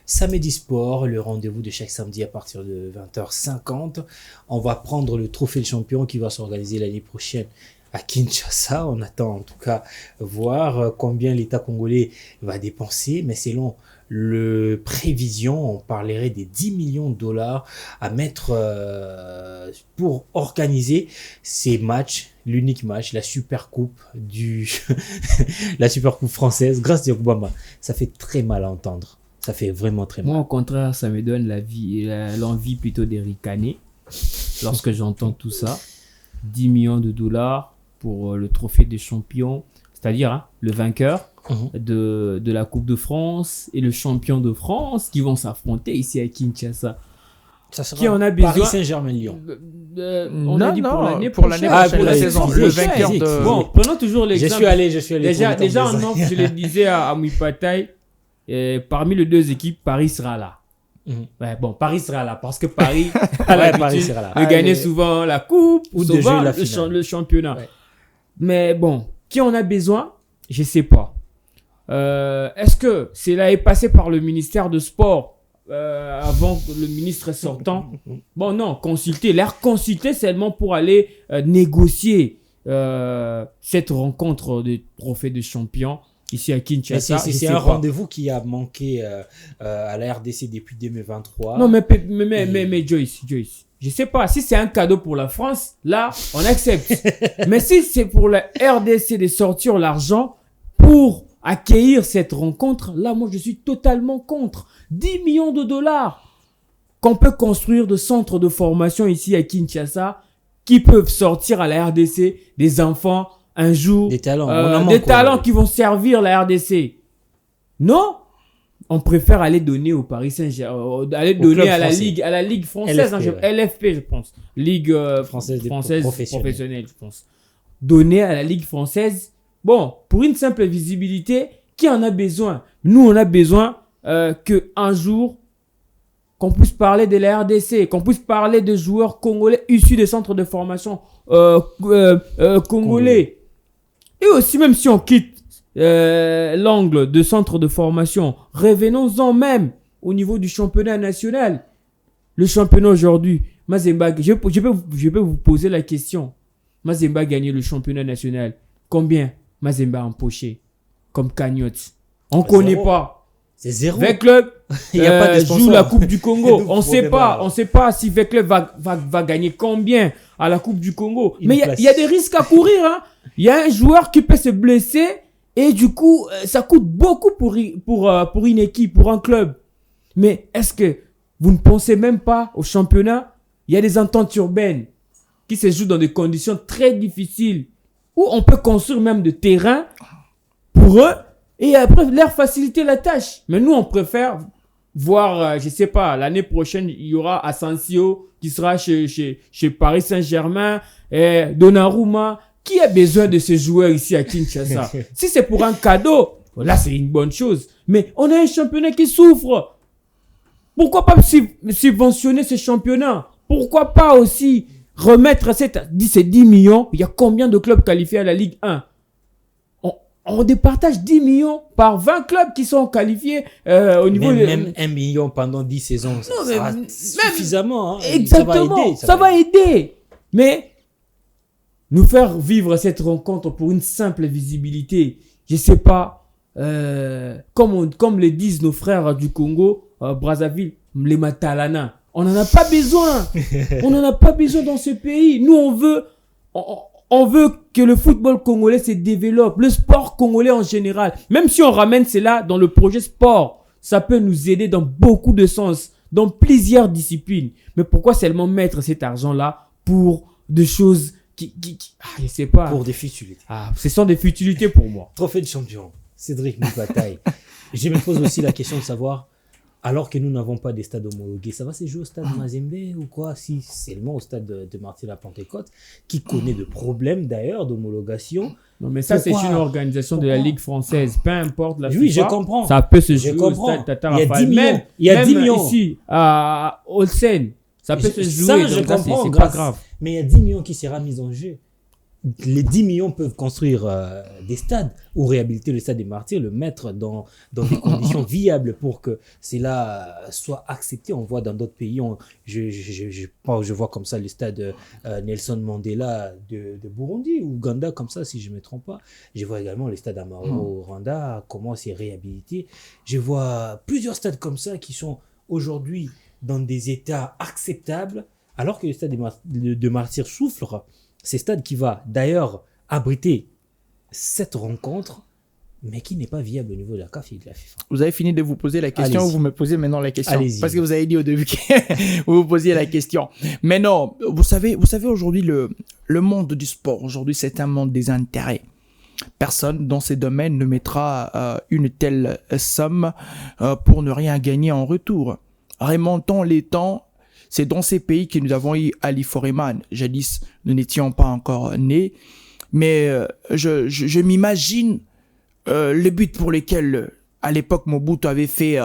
Samedi Sport, le rendez-vous de chaque samedi à partir de 20h50. On va prendre le trophée de champion qui va s'organiser l'année prochaine à Kinshasa. On attend en tout cas voir combien l'État congolais va dépenser, mais selon le prévision, on parlerait des 10 millions de dollars à mettre pour organiser ces matchs, l'unique match, la super coupe la super coupe française, grâce à Obama. Ça fait très mal à entendre. Ça fait vraiment très mal. Moi, au contraire, ça me donne l'envie plutôt de ricaner lorsque j'entends tout ça. 10 millions de dollars pour le trophée des champions, c'est-à-dire le vainqueur de la Coupe de France et le champion de France qui vont s'affronter ici à Kinshasa. Ça sera qui en a besoin? Paris Saint-Germain-Lyon. On a dit pour l'année pour l'année prochaine. prochaine, Pour la saison. Le vainqueur de... Bon, prenons toujours l'exemple. Je suis allé. Déjà en off, je le disais à Mouipataï, parmi les 2 équipes, Paris sera là. Ouais, bon, Paris sera là parce que Paris a l'habitude de gagner souvent la coupe ou souvent le championnat. Ouais. Mais bon, qui en a besoin? Je sais pas. Est-ce que cela est passé par le ministère de Sport avant le ministre sortant? Bon, non, consulter seulement pour aller négocier cette rencontre de trophée de champion ici à Kinshasa. C'est un rendez-vous qui a manqué à la RDC depuis 2023. Non, mais Joyce, je sais pas. Si c'est un cadeau pour la France, là, on accepte. Mais si c'est pour la RDC de sortir l'argent pour accueillir cette rencontre, là, moi, je suis totalement contre. 10 millions de dollars qu'on peut construire de centres de formation ici à Kinshasa qui peuvent sortir à la RDC des enfants un jour, des talents, talents qui vont servir la RDC. Non, on préfère aller donner au Paris Saint-Germain, aller donner à la Ligue française, LFP, je pense, Ligue française professionnelle, je pense. Donner à la Ligue française, bon, pour une simple visibilité, qui en a besoin? Nous, on a besoin que un jour qu'on puisse parler de la RDC, qu'on puisse parler de joueurs congolais issus des centres de formation congolais. Et aussi, même si on quitte l'angle de centre de formation, revenons-en même au niveau du championnat national. Le championnat aujourd'hui, Mazemba, je peux vous poser la question. Mazemba a gagné le championnat national. Combien Mazemba a empoché comme cagnotte? On ne connaît pas. C'est 0. V-Club joue la Coupe du Congo. On sait pas si V-Club va gagner combien à la Coupe du Congo. Mais il y a des risques à courir. Il y a un joueur qui peut se blesser et du coup, ça coûte beaucoup pour une équipe, pour un club. Mais est-ce que vous ne pensez même pas au championnat? Il y a des ententes urbaines qui se jouent dans des conditions très difficiles où on peut construire même des terrains pour eux et après leur faciliter la tâche. Mais nous, on préfère voir, je sais pas, l'année prochaine, il y aura Asensio qui sera chez Paris Saint-Germain et Donnarumma. Qui a besoin de ces joueurs ici à Kinshasa? Si c'est pour un cadeau, là, c'est une bonne chose. Mais on a un championnat qui souffre. Pourquoi pas subventionner ce championnat? Pourquoi pas aussi remettre ces 10 millions? Il y a combien de clubs qualifiés à la Ligue 1? On départage 10 millions par 20 clubs qui sont qualifiés au niveau même 1 million pendant 10 saisons. Ça va suffisamment. Exactement. Ça va aider. Mais nous faire vivre cette rencontre pour une simple visibilité, je sais pas, comme le disent nos frères du Congo, Brazzaville, les Matalana. On n'en a pas besoin. On n'en a pas besoin dans ce pays. Nous, on veut que le football congolais se développe, le sport congolais en général. Même si on ramène cela dans le projet sport, ça peut nous aider dans beaucoup de sens, dans plusieurs disciplines. Mais pourquoi seulement mettre cet argent-là pour des choses je sais pas. Pour des futilités. Ce sont des futilités pour moi. Trophée de champion, Cédric Moukwataï. Je me pose aussi la question de savoir, alors que nous n'avons pas des stades homologués, ça va se jouer au stade Mazembe ou quoi? Si seulement au stade de Martyr-la-Pentecôte, qui connaît de problèmes d'ailleurs d'homologation. Non, mais ça, c'est une organisation de la Ligue française. Peu importe la FIFA. Oui, je comprends. Ça peut se jouer au stade Tata Raphaël. Il y a 10 millions. Ici, à Olsen, ça peut se jouer. Ça, je comprends. C'est pas grave. Mais il y a 10 millions qui sera mis en jeu. Les 10 millions peuvent construire des stades ou réhabiliter le stade des Martyrs, le mettre dans des conditions viables pour que cela soit accepté. On voit dans d'autres pays, je vois comme ça le stade Nelson Mandela de Burundi ou Ouganda, comme ça, si je ne me trompe pas. Je vois également le stade Amahoro au Rwanda, comment c'est réhabilité. Je vois plusieurs stades comme ça qui sont aujourd'hui dans des états acceptables, alors que le stade de Martyrs souffre. C'est stade qui va d'ailleurs abriter cette rencontre, mais qui n'est pas viable au niveau de la CAF et de la FIFA. Vous avez fini de vous poser la question, ou vous me posez maintenant la question? Allez-y. Parce que vous avez dit au début que vous vous posiez la question. Mais non, vous savez aujourd'hui, le monde du sport, aujourd'hui, c'est un monde des intérêts. Personne dans ces domaines ne mettra une telle somme pour ne rien gagner en retour. Remontons les temps. C'est dans ces pays que nous avons eu Ali Foreman. Jadis, nous n'étions pas encore nés. Mais je m'imagine le but pour lequel, à l'époque, Mobutu avait fait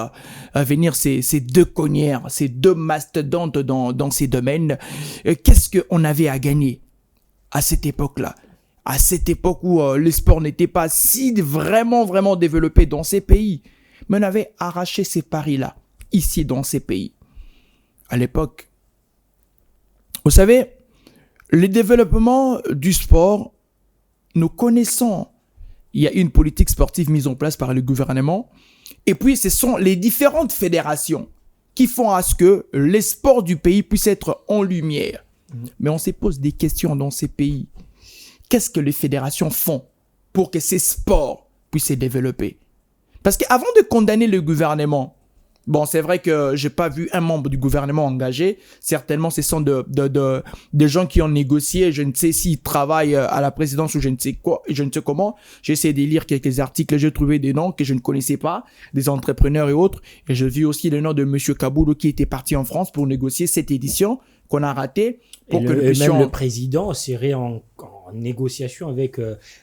venir ces deux connières, ces deux mastodontes dans ces domaines. Qu'est-ce qu'on avait à gagner à cette époque-là? À cette époque où le sport n'était pas si vraiment développé dans ces pays. Mais on avait arraché ces paris-là, ici dans ces pays. À l'époque, vous savez, le développement du sport, nous connaissons. Il y a une politique sportive mise en place par le gouvernement. Et puis, ce sont les différentes fédérations qui font à ce que les sports du pays puissent être en lumière. Mais on se pose des questions dans ces pays. Qu'est-ce que les fédérations font pour que ces sports puissent se développer? Parce qu'avant de condamner le gouvernement, bon, c'est vrai que j'ai pas vu un membre du gouvernement engagé. Certainement, ce sont des gens qui ont négocié. Je ne sais s'ils travaillent à la présidence ou je ne sais quoi, je ne sais comment. J'ai essayé de lire quelques articles. J'ai trouvé des noms que je ne connaissais pas, des entrepreneurs et autres. Et je vis aussi le nom de Monsieur Kaboulou qui était parti en France pour négocier cette édition qu'on a ratée. Pour que même le président serait en négociation avec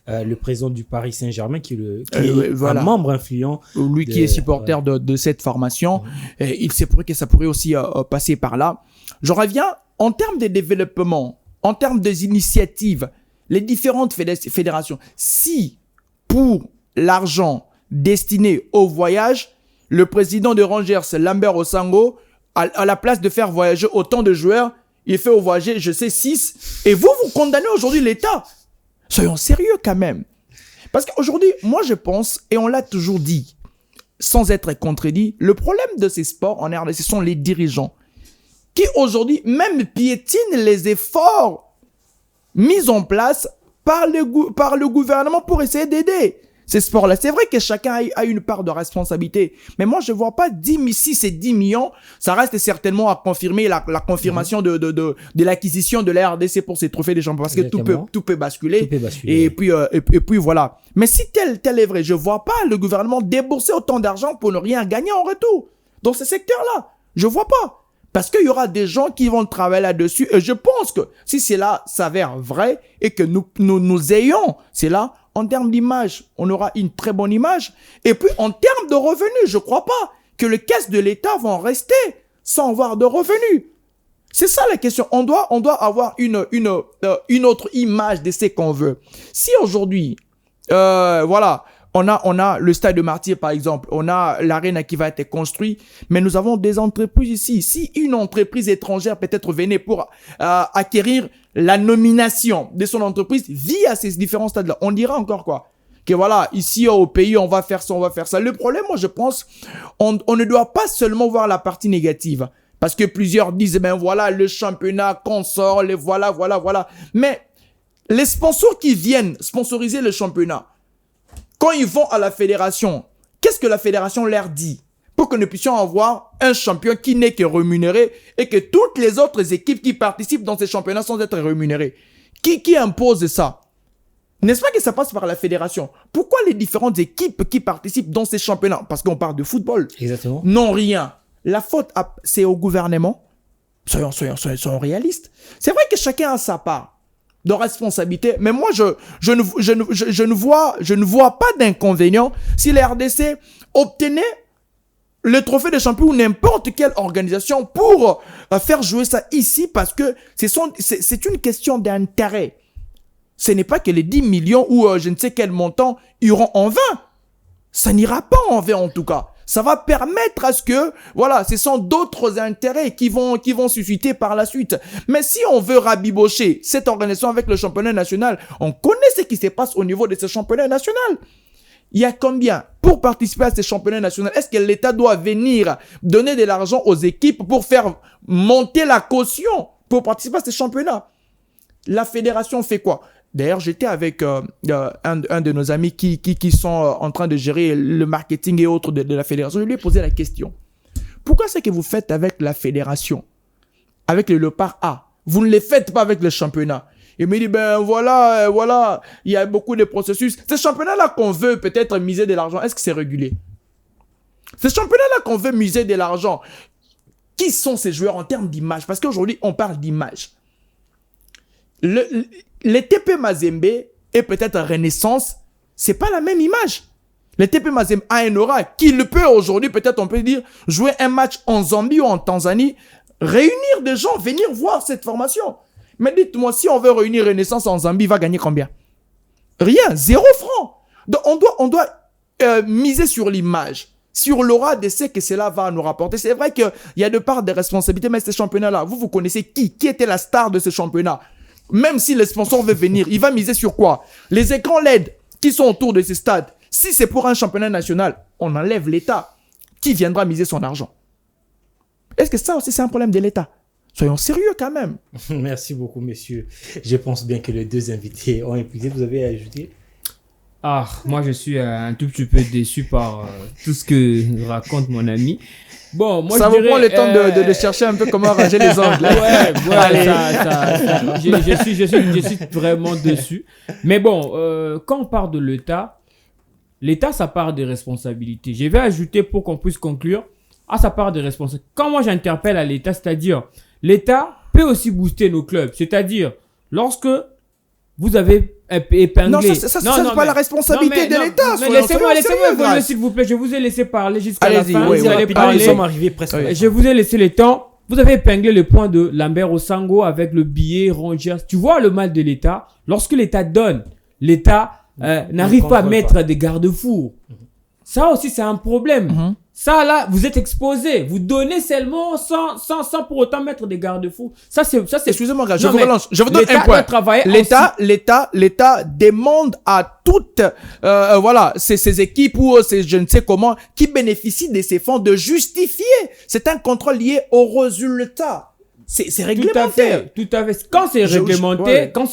le président du Paris Saint-Germain qui est voilà. Un membre influent. Lui qui est supporter de cette formation. Il s'est pourrait que ça pourrait aussi passer par là. Je reviens en termes de développement, en termes des initiatives, les différentes fédérations. Si pour l'argent destiné au voyage, le président de Rangers, Lambert Osango, à la place de faire voyager autant de joueurs, il fait voyager, je sais, 6. Et vous condamnez aujourd'hui l'État. Soyons sérieux quand même. Parce qu'aujourd'hui, moi je pense, et on l'a toujours dit, sans être contredit, le problème de ces sports en RDC, ce sont les dirigeants qui aujourd'hui même piétinent les efforts mis en place par le gouvernement pour essayer d'aider ces sports-là. C'est vrai que chacun a une part de responsabilité, mais moi je vois pas 10 ces 10 millions, ça reste certainement à confirmer la confirmation de l'acquisition de la RDC pour ces trophées des champions, parce que tout peut basculer. Et puis voilà. Mais si tel est vrai, je vois pas le gouvernement débourser autant d'argent pour ne rien gagner en retour dans ce secteur-là. Je vois pas. Parce qu'il y aura des gens qui vont travailler là-dessus. Et je pense que si cela s'avère vrai et que nous ayons cela, en termes d'image, on aura une très bonne image. Et puis, en termes de revenus, je crois pas que les caisses de l'État vont rester sans avoir de revenus. C'est ça la question. On doit avoir une autre image de ce qu'on veut. Si aujourd'hui, voilà, on a le stade de Martyr, par exemple. On a l'arène qui va être construite. Mais nous avons des entreprises ici. Si une entreprise étrangère peut-être venait pour acquérir la nomination de son entreprise via ces différents stades-là, on dira encore quoi? Que voilà, ici au pays, on va faire ça, on va faire ça. Le problème, moi, je pense, on ne doit pas seulement voir la partie négative. Parce que plusieurs disent, ben voilà, le championnat qu'on sort, les voilà. Mais les sponsors qui viennent sponsoriser le championnat, quand ils vont à la fédération, qu'est-ce que la fédération leur dit? Pour que nous puissions avoir un champion qui n'est que rémunéré et que toutes les autres équipes qui participent dans ces championnats sont être rémunérées. Qui impose ça? N'est-ce pas que ça passe par la fédération? Pourquoi les différentes équipes qui participent dans ces championnats, parce qu'on parle de football, Exactement. n'ont rien? La faute, c'est au gouvernement. Soyons réalistes. C'est vrai que chacun a sa part de responsabilité, mais moi, je ne vois pas d'inconvénient si la RDC obtenait le trophée de champion ou n'importe quelle organisation pour faire jouer ça ici, parce que c'est une question d'intérêt. Ce n'est pas que les 10 millions ou je ne sais quel montant iront en vain. Ça n'ira pas en vain en tout cas. Ça va permettre à ce que, voilà, ce sont d'autres intérêts qui vont susciter par la suite. Mais si on veut rabibocher cette organisation avec le championnat national, on connaît ce qui se passe au niveau de ce championnat national. Il y a combien pour participer à ces championnats nationaux? Est-ce que l'État doit venir donner de l'argent aux équipes pour faire monter la caution pour participer à ces championnats? La fédération fait quoi? D'ailleurs, j'étais avec un de nos amis qui sont en train de gérer le marketing et autres de la fédération. Je lui ai posé la question. Pourquoi c'est que vous faites avec la fédération, avec le Léopard A? Vous ne les faites pas avec le championnat. Il me dit, ben voilà, il y a beaucoup de processus. Ces championnats-là qu'on veut peut-être miser de l'argent, est-ce que c'est régulé? Ces championnats-là qu'on veut miser de l'argent, qui sont ces joueurs en termes d'image? Parce qu'aujourd'hui, on parle d'image. Les TP Mazembe et peut-être Renaissance, c'est pas la même image. Les TP Mazembe a un aura qu'il peut aujourd'hui, peut-être on peut dire, jouer un match en Zambie ou en Tanzanie, réunir des gens, venir voir cette formation. Mais dites-moi, si on veut réunir Renaissance en Zambie, il va gagner combien? Rien, 0 francs. Donc on doit miser sur l'image, sur l'aura de ce que cela va nous rapporter. C'est vrai qu'il y a de part des responsabilités, mais ces championnats-là, vous connaissez qui était la star de ce championnat? Même si les sponsors veulent venir, il va miser sur quoi? Les écrans LED qui sont autour de ces stades. Si c'est pour un championnat national, on enlève l'État. Qui viendra miser son argent? Est-ce que ça aussi c'est un problème de l'État? Soyons sérieux quand même. Merci beaucoup, messieurs. Je pense bien que les deux invités ont épuisé. Vous avez ajouté? Moi je suis un tout petit peu déçu par tout ce que raconte mon ami. Bon, moi ça je vous dirais, prend le temps de chercher un peu comment arranger les angles. Ouais, je suis vraiment déçu. Mais bon, quand on parle de l'État, ça part des responsabilités. Je vais ajouter pour qu'on puisse conclure, ça part des responsabilités. Quand moi j'interpelle à l'État, c'est-à-dire, l'État peut aussi booster nos clubs. C'est-à-dire, lorsque vous avez épinglé... Non, ça c'est pas la responsabilité de l'État. Laissez-moi évoluer, s'il vous plaît. Je vous ai laissé parler jusqu'à la fin. Oui, vous allez parler. Nous sommes arrivés presque. Je vous ai laissé le temps. Vous avez épinglé le point de Lambert Osango avec le billet Rangers. Tu vois le mal de l'État. Lorsque l'État donne, l'État n'arrive pas à mettre des garde-fous. Ça aussi, c'est un problème. Ça, là, vous êtes exposé. Vous donnez seulement sans pour autant mettre des garde-fous. Ça, c'est... Excusez-moi, gars, je vous relance. Je vous donne un point. L'État demande à toutes, ces équipes ou je ne sais comment, qui bénéficient de ces fonds de justifier. C'est un contrôle lié au résultat. C'est réglementé. Tout à fait. Quand c'est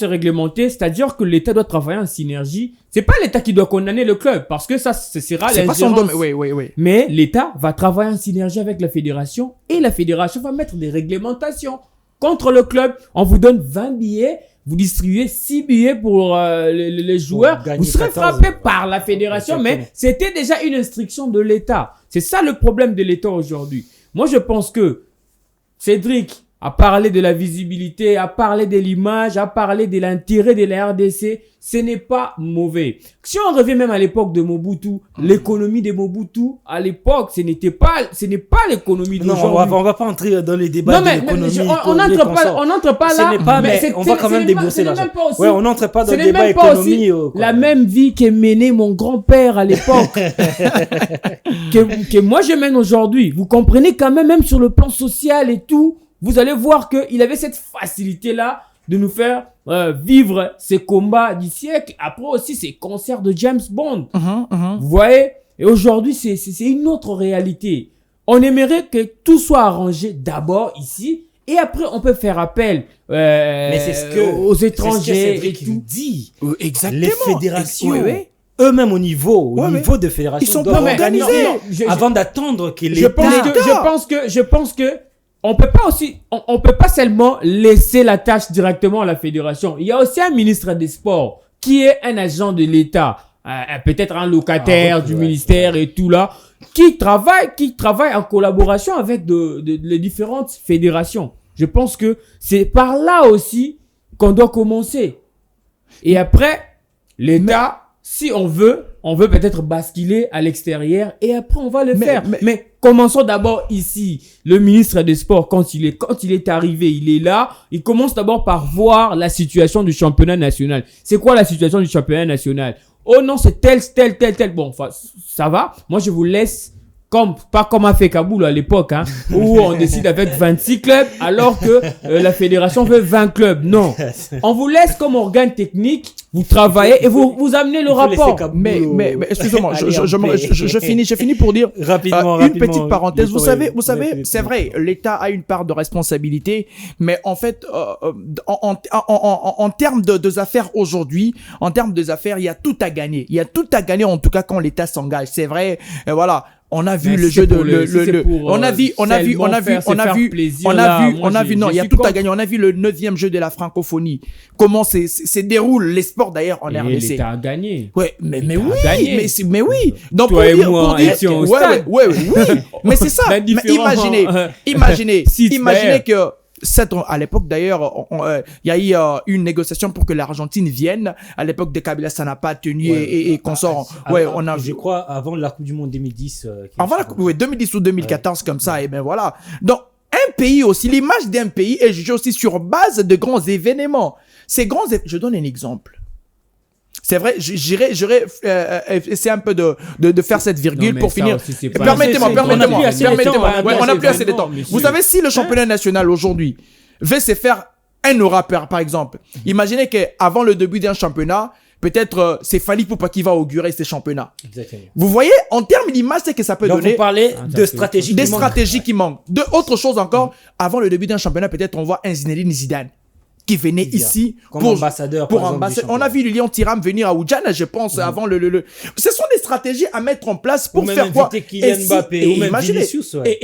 réglementé, c'est-à-dire que l'État doit travailler en synergie. C'est pas l'État qui doit condamner le club, parce que ça, ce sera l'ingérence. C'est pas son domaine. Oui. Mais l'État va travailler en synergie avec la fédération et la fédération va mettre des réglementations contre le club. On vous donne 20 billets, vous distribuez 6 billets pour les joueurs. Vous serez frappé par la fédération, mais c'était déjà une instruction de l'État. C'est ça le problème de l'État aujourd'hui. Moi, je pense que Cédric a parlé de la visibilité, a parlé de l'image, a parlé de l'intérêt de la RDC. Ce n'est pas mauvais. Si on revient même à l'époque de Mobutu, l'économie de Mobutu, à l'époque, ce n'est pas l'économie d'aujourd'hui. Non, on va pas entrer dans les débats de l'économie. On n'entre pas là. Mais on va quand même débourser l'argent. Ouais, on n'entre pas dans le débat économie. La même vie qu'est menée mon grand-père à l'époque, que moi je mène aujourd'hui. Vous comprenez quand même sur le plan social et tout, vous allez voir qu'il avait cette facilité-là de nous faire vivre ces combats du siècle. Après aussi, ces concerts de James Bond. Vous voyez? Et aujourd'hui, c'est une autre réalité. On aimerait que tout soit arrangé d'abord ici et après on peut faire appel Mais c'est ce que aux étrangers c'est ce que et Cédric tout. dit. Exactement. Les fédérations, Oui, oui. eux-mêmes au niveau de fédération, Ils sont doivent pas organiser organisés. avant d'attendre que Je pense que on peut pas seulement laisser la tâche directement à la fédération. Il y a aussi un ministre des Sports qui est un agent de l'État, peut-être un locataire du ministère et tout là, qui travaille en collaboration avec les différentes fédérations. Je pense que c'est par là aussi qu'on doit commencer. Et après, l'État, si on veut peut-être basculer à l'extérieur et après on va le faire. Mais commençons d'abord ici. Le ministre des Sports, quand il est arrivé, il est là. Il commence d'abord par voir la situation du championnat national. C'est quoi la situation du championnat national? Oh non, c'est tel. Bon, enfin, ça va. Moi, je vous laisse pas comme a fait Kaboul à l'époque, hein, où on décide avec 26 clubs alors que la fédération veut 20 clubs. Non. On vous laisse comme organe technique, vous travaillez et vous amenez le rapport. Mais excusez-moi, je finis pour dire rapidement, une petite parenthèse. Vous savez, c'est vrai, l'État a une part de responsabilité, mais en fait, en termes de affaires aujourd'hui, en termes de affaires, il y a tout à gagner. Il y a tout à gagner en tout cas quand l'État s'engage. C'est vrai, voilà. On a vu le jeu de on a vu, non, il y a tout à gagner. On a vu le 9e jeu de la francophonie. Comment se déroule les sports d'ailleurs en RDC. L'État a gagné. Ouais, mais oui, mais oui. Donc toi et moi, étions au stade. Oui. Mais c'est ça. Imaginez que à l'époque d'ailleurs, il y a eu une négociation pour que l'Argentine vienne. À l'époque de Kabila, ça n'a pas tenu et qu'on sort. On a. Je crois avant la Coupe du Monde 2010. Avant la Coupe, 2010 ou 2014 comme ça. Et ben voilà. Donc un pays aussi, l'image d'un pays est jugée aussi sur base de grands événements. Je donne un exemple. C'est vrai, j'irai essayer un peu de faire cette virgule pour finir. Permettez-moi. On n'a plus assez de temps. Vous savez, si le championnat national aujourd'hui veut se faire un aura par exemple, imaginez qu'avant le début d'un championnat, peut-être c'est Fally Poupa qui va augurer ces championnats. Exactement. Vous voyez, en termes d'image, c'est que ça peut donner. Vous parlez de stratégie. Des stratégies qui manquent. De autre chose encore, avant le début d'un championnat, peut-être on voit un Zinedine Zidane qui venait ici comme ambassadeur. On a vu Lilian Thuram venir à Oudjana, je pense, avant le. Ce sont des stratégies à mettre en place pour faire quoi? Et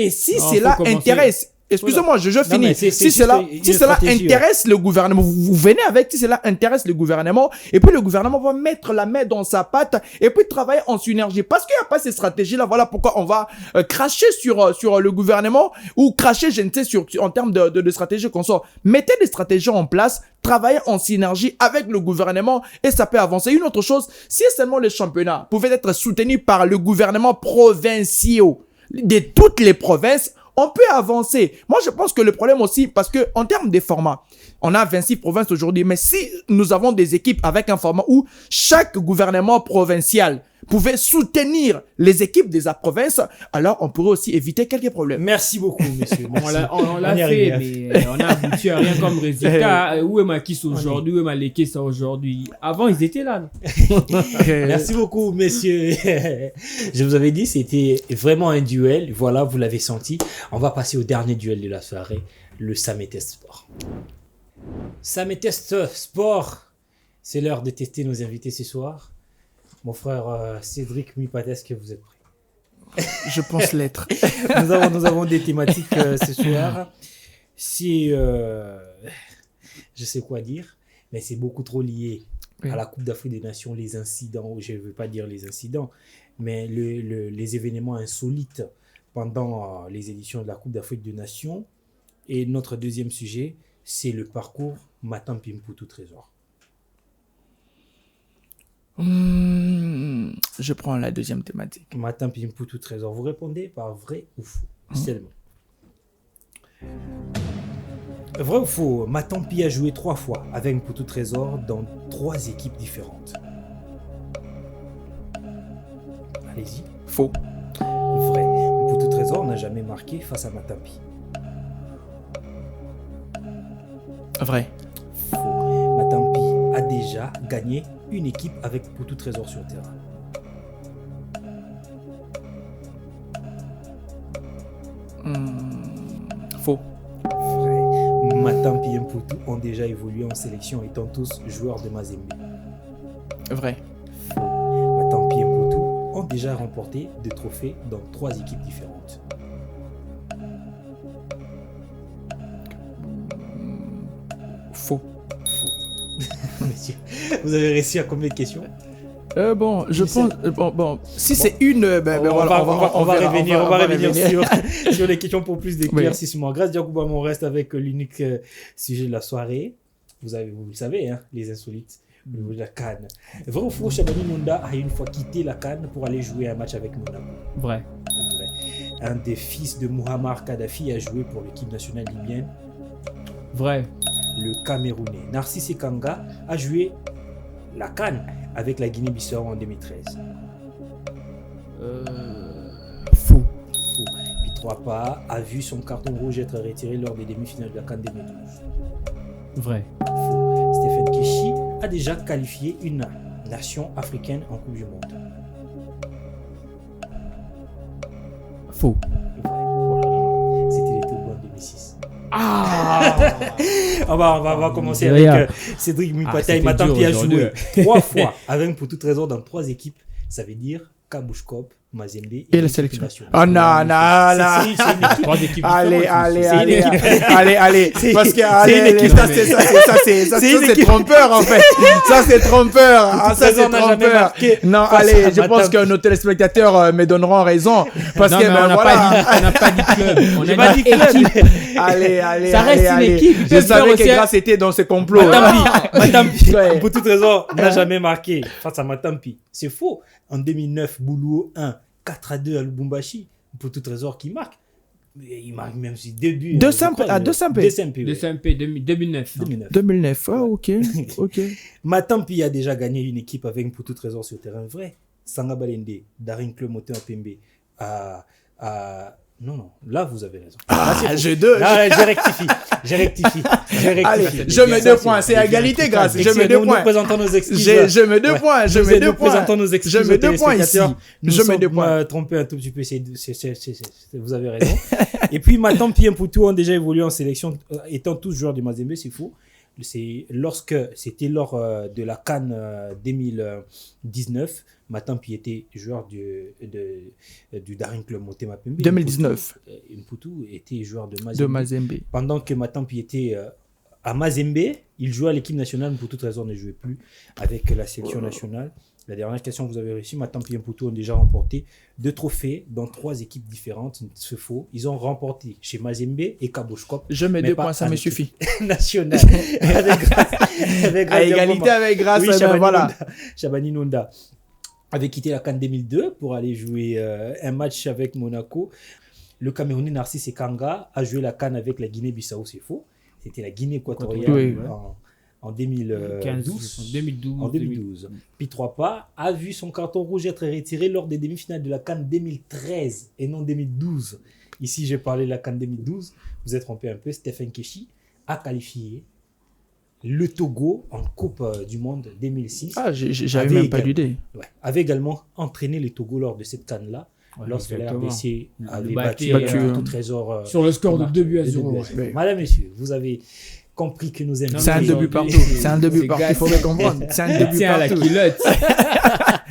si cela intéresse. Excusez-moi, je finis. Si cela intéresse le gouvernement, vous venez avec, si cela intéresse le gouvernement, et puis le gouvernement va mettre la main dans sa patte, et puis travailler en synergie. Parce qu'il n'y a pas ces stratégies-là, voilà pourquoi on va cracher sur le gouvernement, ou cracher, je ne sais, en termes de stratégie qu'on sort. Mettez des stratégies en place, travaillez en synergie avec le gouvernement, et ça peut avancer. Une autre chose, si seulement les championnats pouvaient être soutenus par le gouvernement provincial de toutes les provinces, on peut avancer. Moi, je pense que le problème aussi, parce que en termes de format, on a 26 provinces aujourd'hui, mais si nous avons des équipes avec un format où chaque gouvernement provincial pouvait soutenir les équipes des provinces, alors on pourrait aussi éviter quelques problèmes. Merci beaucoup, monsieur. On l'a fait, mais on a abouti à rien comme résultat. Où est Makis aujourd'hui? Où est Malekis aujourd'hui? Avant, ils étaient là. Merci beaucoup, messieurs. Je vous avais dit, c'était vraiment un duel. Voilà, vous l'avez senti. On va passer au dernier duel de la soirée, le Sametest Sport. Sametest Sport, c'est l'heure de tester nos invités ce soir. Mon frère Cédric Mipates, est-ce que vous êtes prêt? Je pense l'être. Nous avons des thématiques ce soir. Si je sais quoi dire, mais c'est beaucoup trop lié à la Coupe d'Afrique des Nations, les incidents, je ne veux pas dire les incidents, mais les événements insolites pendant les éditions de la Coupe d'Afrique des Nations. Et notre deuxième sujet, c'est le parcours Matampi Mputu Trésor. Je prends la deuxième thématique. Matampi Mputu Trésor. Vous répondez par vrai ou faux, seulement. Vrai ou faux, Matampi a joué 3 fois avec Mputu Trésor dans 3 équipes différentes. Allez-y. Faux. Vrai. Mputu Trésor n'a jamais marqué face à Matampi. Vrai. Faux. Matampi a déjà gagné une équipe avec Mputu Trésor sur terrain. Faux. Vrai. Matampi et Mputu ont déjà évolué en sélection étant tous joueurs de Mazembe. Vrai. Matampi et Mputu ont déjà remporté des trophées dans 3 équipes différentes. Faux. Monsieur, vous avez réussi à combien de questions? Bon, je pense. Bon, si c'est une. On va revenir sur les questions pour plus d'éclaircissement. Grâce Diakouba, on reste avec l'unique sujet de la soirée. Vous le savez, hein, les insolites. Au niveau de la CAN. Vrai ou faux, Chabani Nunda a une fois quitté la CAN pour aller jouer un match avec Monaco? Vrai. Vrai. Un des fils de Muammar Kadhafi a joué pour l'équipe nationale libyenne? Vrai. Le Camerounais Narcisse Kanga a joué la CAN avec la Guinée-Bissau en 2013. Faux. Faux. Puis Trois-Pas a vu son carton rouge être retiré lors des demi-finales de la CAN 2012. Vrai. Faux. Stephen Keshi a déjà qualifié une nation africaine en Coupe du Monde. Faux. Vrai. C'était les Togo en 2006. Ah. On va commencer Rien. avec Cédric Mupata. c'était Matampi dur a joué aujourd'hui. 3 fois avec pour tout trésor dans 3 équipes. Ça veut dire Kabushkop, Mazembe et la l'équipe sélection. nationale. Oh non, non. C'est une équipe. 3 équipes Allez, différentes. allez. Parce que c'est une équipe. ça, c'est trompeur en fait. Ça, c'est trompeur. Ah, ça, c'est n'a jamais trompeur. marqué Non, face allez, à je pense Matampi. que nos téléspectateurs me donneront raison. Parce Non, que, mais on n'a pas dit club. On J'ai a pas dit dit club. équipe. Allez. Ça reste une équipe. Je Peut-être savais que aussi- Grace était dans ce complot. Matampi, Ouais. pour tout trésor, n'a jamais marqué face à Matampi. C'est faux. En 2009, Boulou 1, 4-2 à Lubumbashi. Pour tout trésor qui marque. Il marque même si début. 200 à 200 2 SMP. De SMP 2009. 2009. Ah, ok. Matampi a déjà gagné une équipe avec pour tout trésor sur terrain vrai. Sanga Balende, Darin Club Moteur Pembe. Non, là vous avez raison. Là, c'est faux. J'ai deux. Là, j'ai rectifié. Allez, je mets 2 points. C'est égalité, Grace. Je mets 2 Nous points. présentons nos excuses. Je mets 2 points. Nous présentons nos excuses. Je mets 2 points ici. Je mets 2 points. Trompé un tout petit peu. Vous avez raison. Et puis Matampi et Mputu ont déjà évolué en sélection, étant tous joueurs du Mazembe, c'est faux. C'était lors de la CAN 2019. Matampi était joueur du Daring Club Motema Pembe. 2019. Mputu était joueur de De Mazembe. Pendant que Matampi était à Mazembe, il jouait à l'équipe nationale, mais pour toute raison ne jouait plus avec la sélection nationale. La dernière question que vous avez réussi, Matampi et Mputu ont déjà remporté 2 trophées dans 3 équipes différentes. C'est faux. Ils ont remporté chez Mazembe et Kabushkop. Je mets mais 2 pas points, ça en me équipe suffit. nationale. avec À égalité avec Grace, oui, voilà. Chabani Nunda avait quitté la CAN 2002 pour aller jouer un match avec Monaco. Le Camerounais Narcisse Kanga a joué la CAN avec la Guinée-Bissau, c'est faux. C'était la Guinée équatoriale Oui. en 2012. 2012. Puis Trois-Pas a vu son carton rouge être retiré lors des demi-finales de la CAN 2013 et non 2012. Ici, j'ai parlé de la CAN 2012. Vous êtes trompé un peu. Stephen Keshi a qualifié le Togo en Coupe du Monde 2006. Ah, j'avais même pas d'idée. Ouais, avait également entraîné le Togo lors de cette CAN-là, lorsque la exactement. RDC avait Battu, battu hein. tout trésor. Sur le score de marqué 2 buts à de 0. 2 à 0. Madame, messieurs, vous avez compris que nous aimons. C'est un mais 2 buts aujourd'hui, partout. c'est- C'est un 2 buts c'est partout. Il faut gâté. le comprendre. C'est un 2 buts Tiens, la partout. culotte.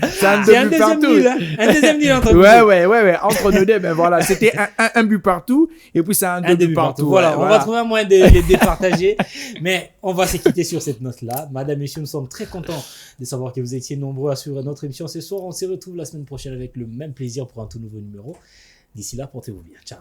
C'est un C'est un 2 buts deuxième partout. deal, hein. Un deuxième deal entre vous. Ouais. Entre nous deux, ben voilà. C'était un but partout. Et puis c'est un 2 buts partout. Voilà, Ouais, on va trouver un moyen de les départager. Mais on va se quitter sur cette note-là. Madame, messieurs, nous sommes très contents de savoir que vous étiez nombreux à suivre notre émission ce soir. On se retrouve la semaine prochaine avec le même plaisir pour un tout nouveau numéro. D'ici là, portez-vous bien. Ciao.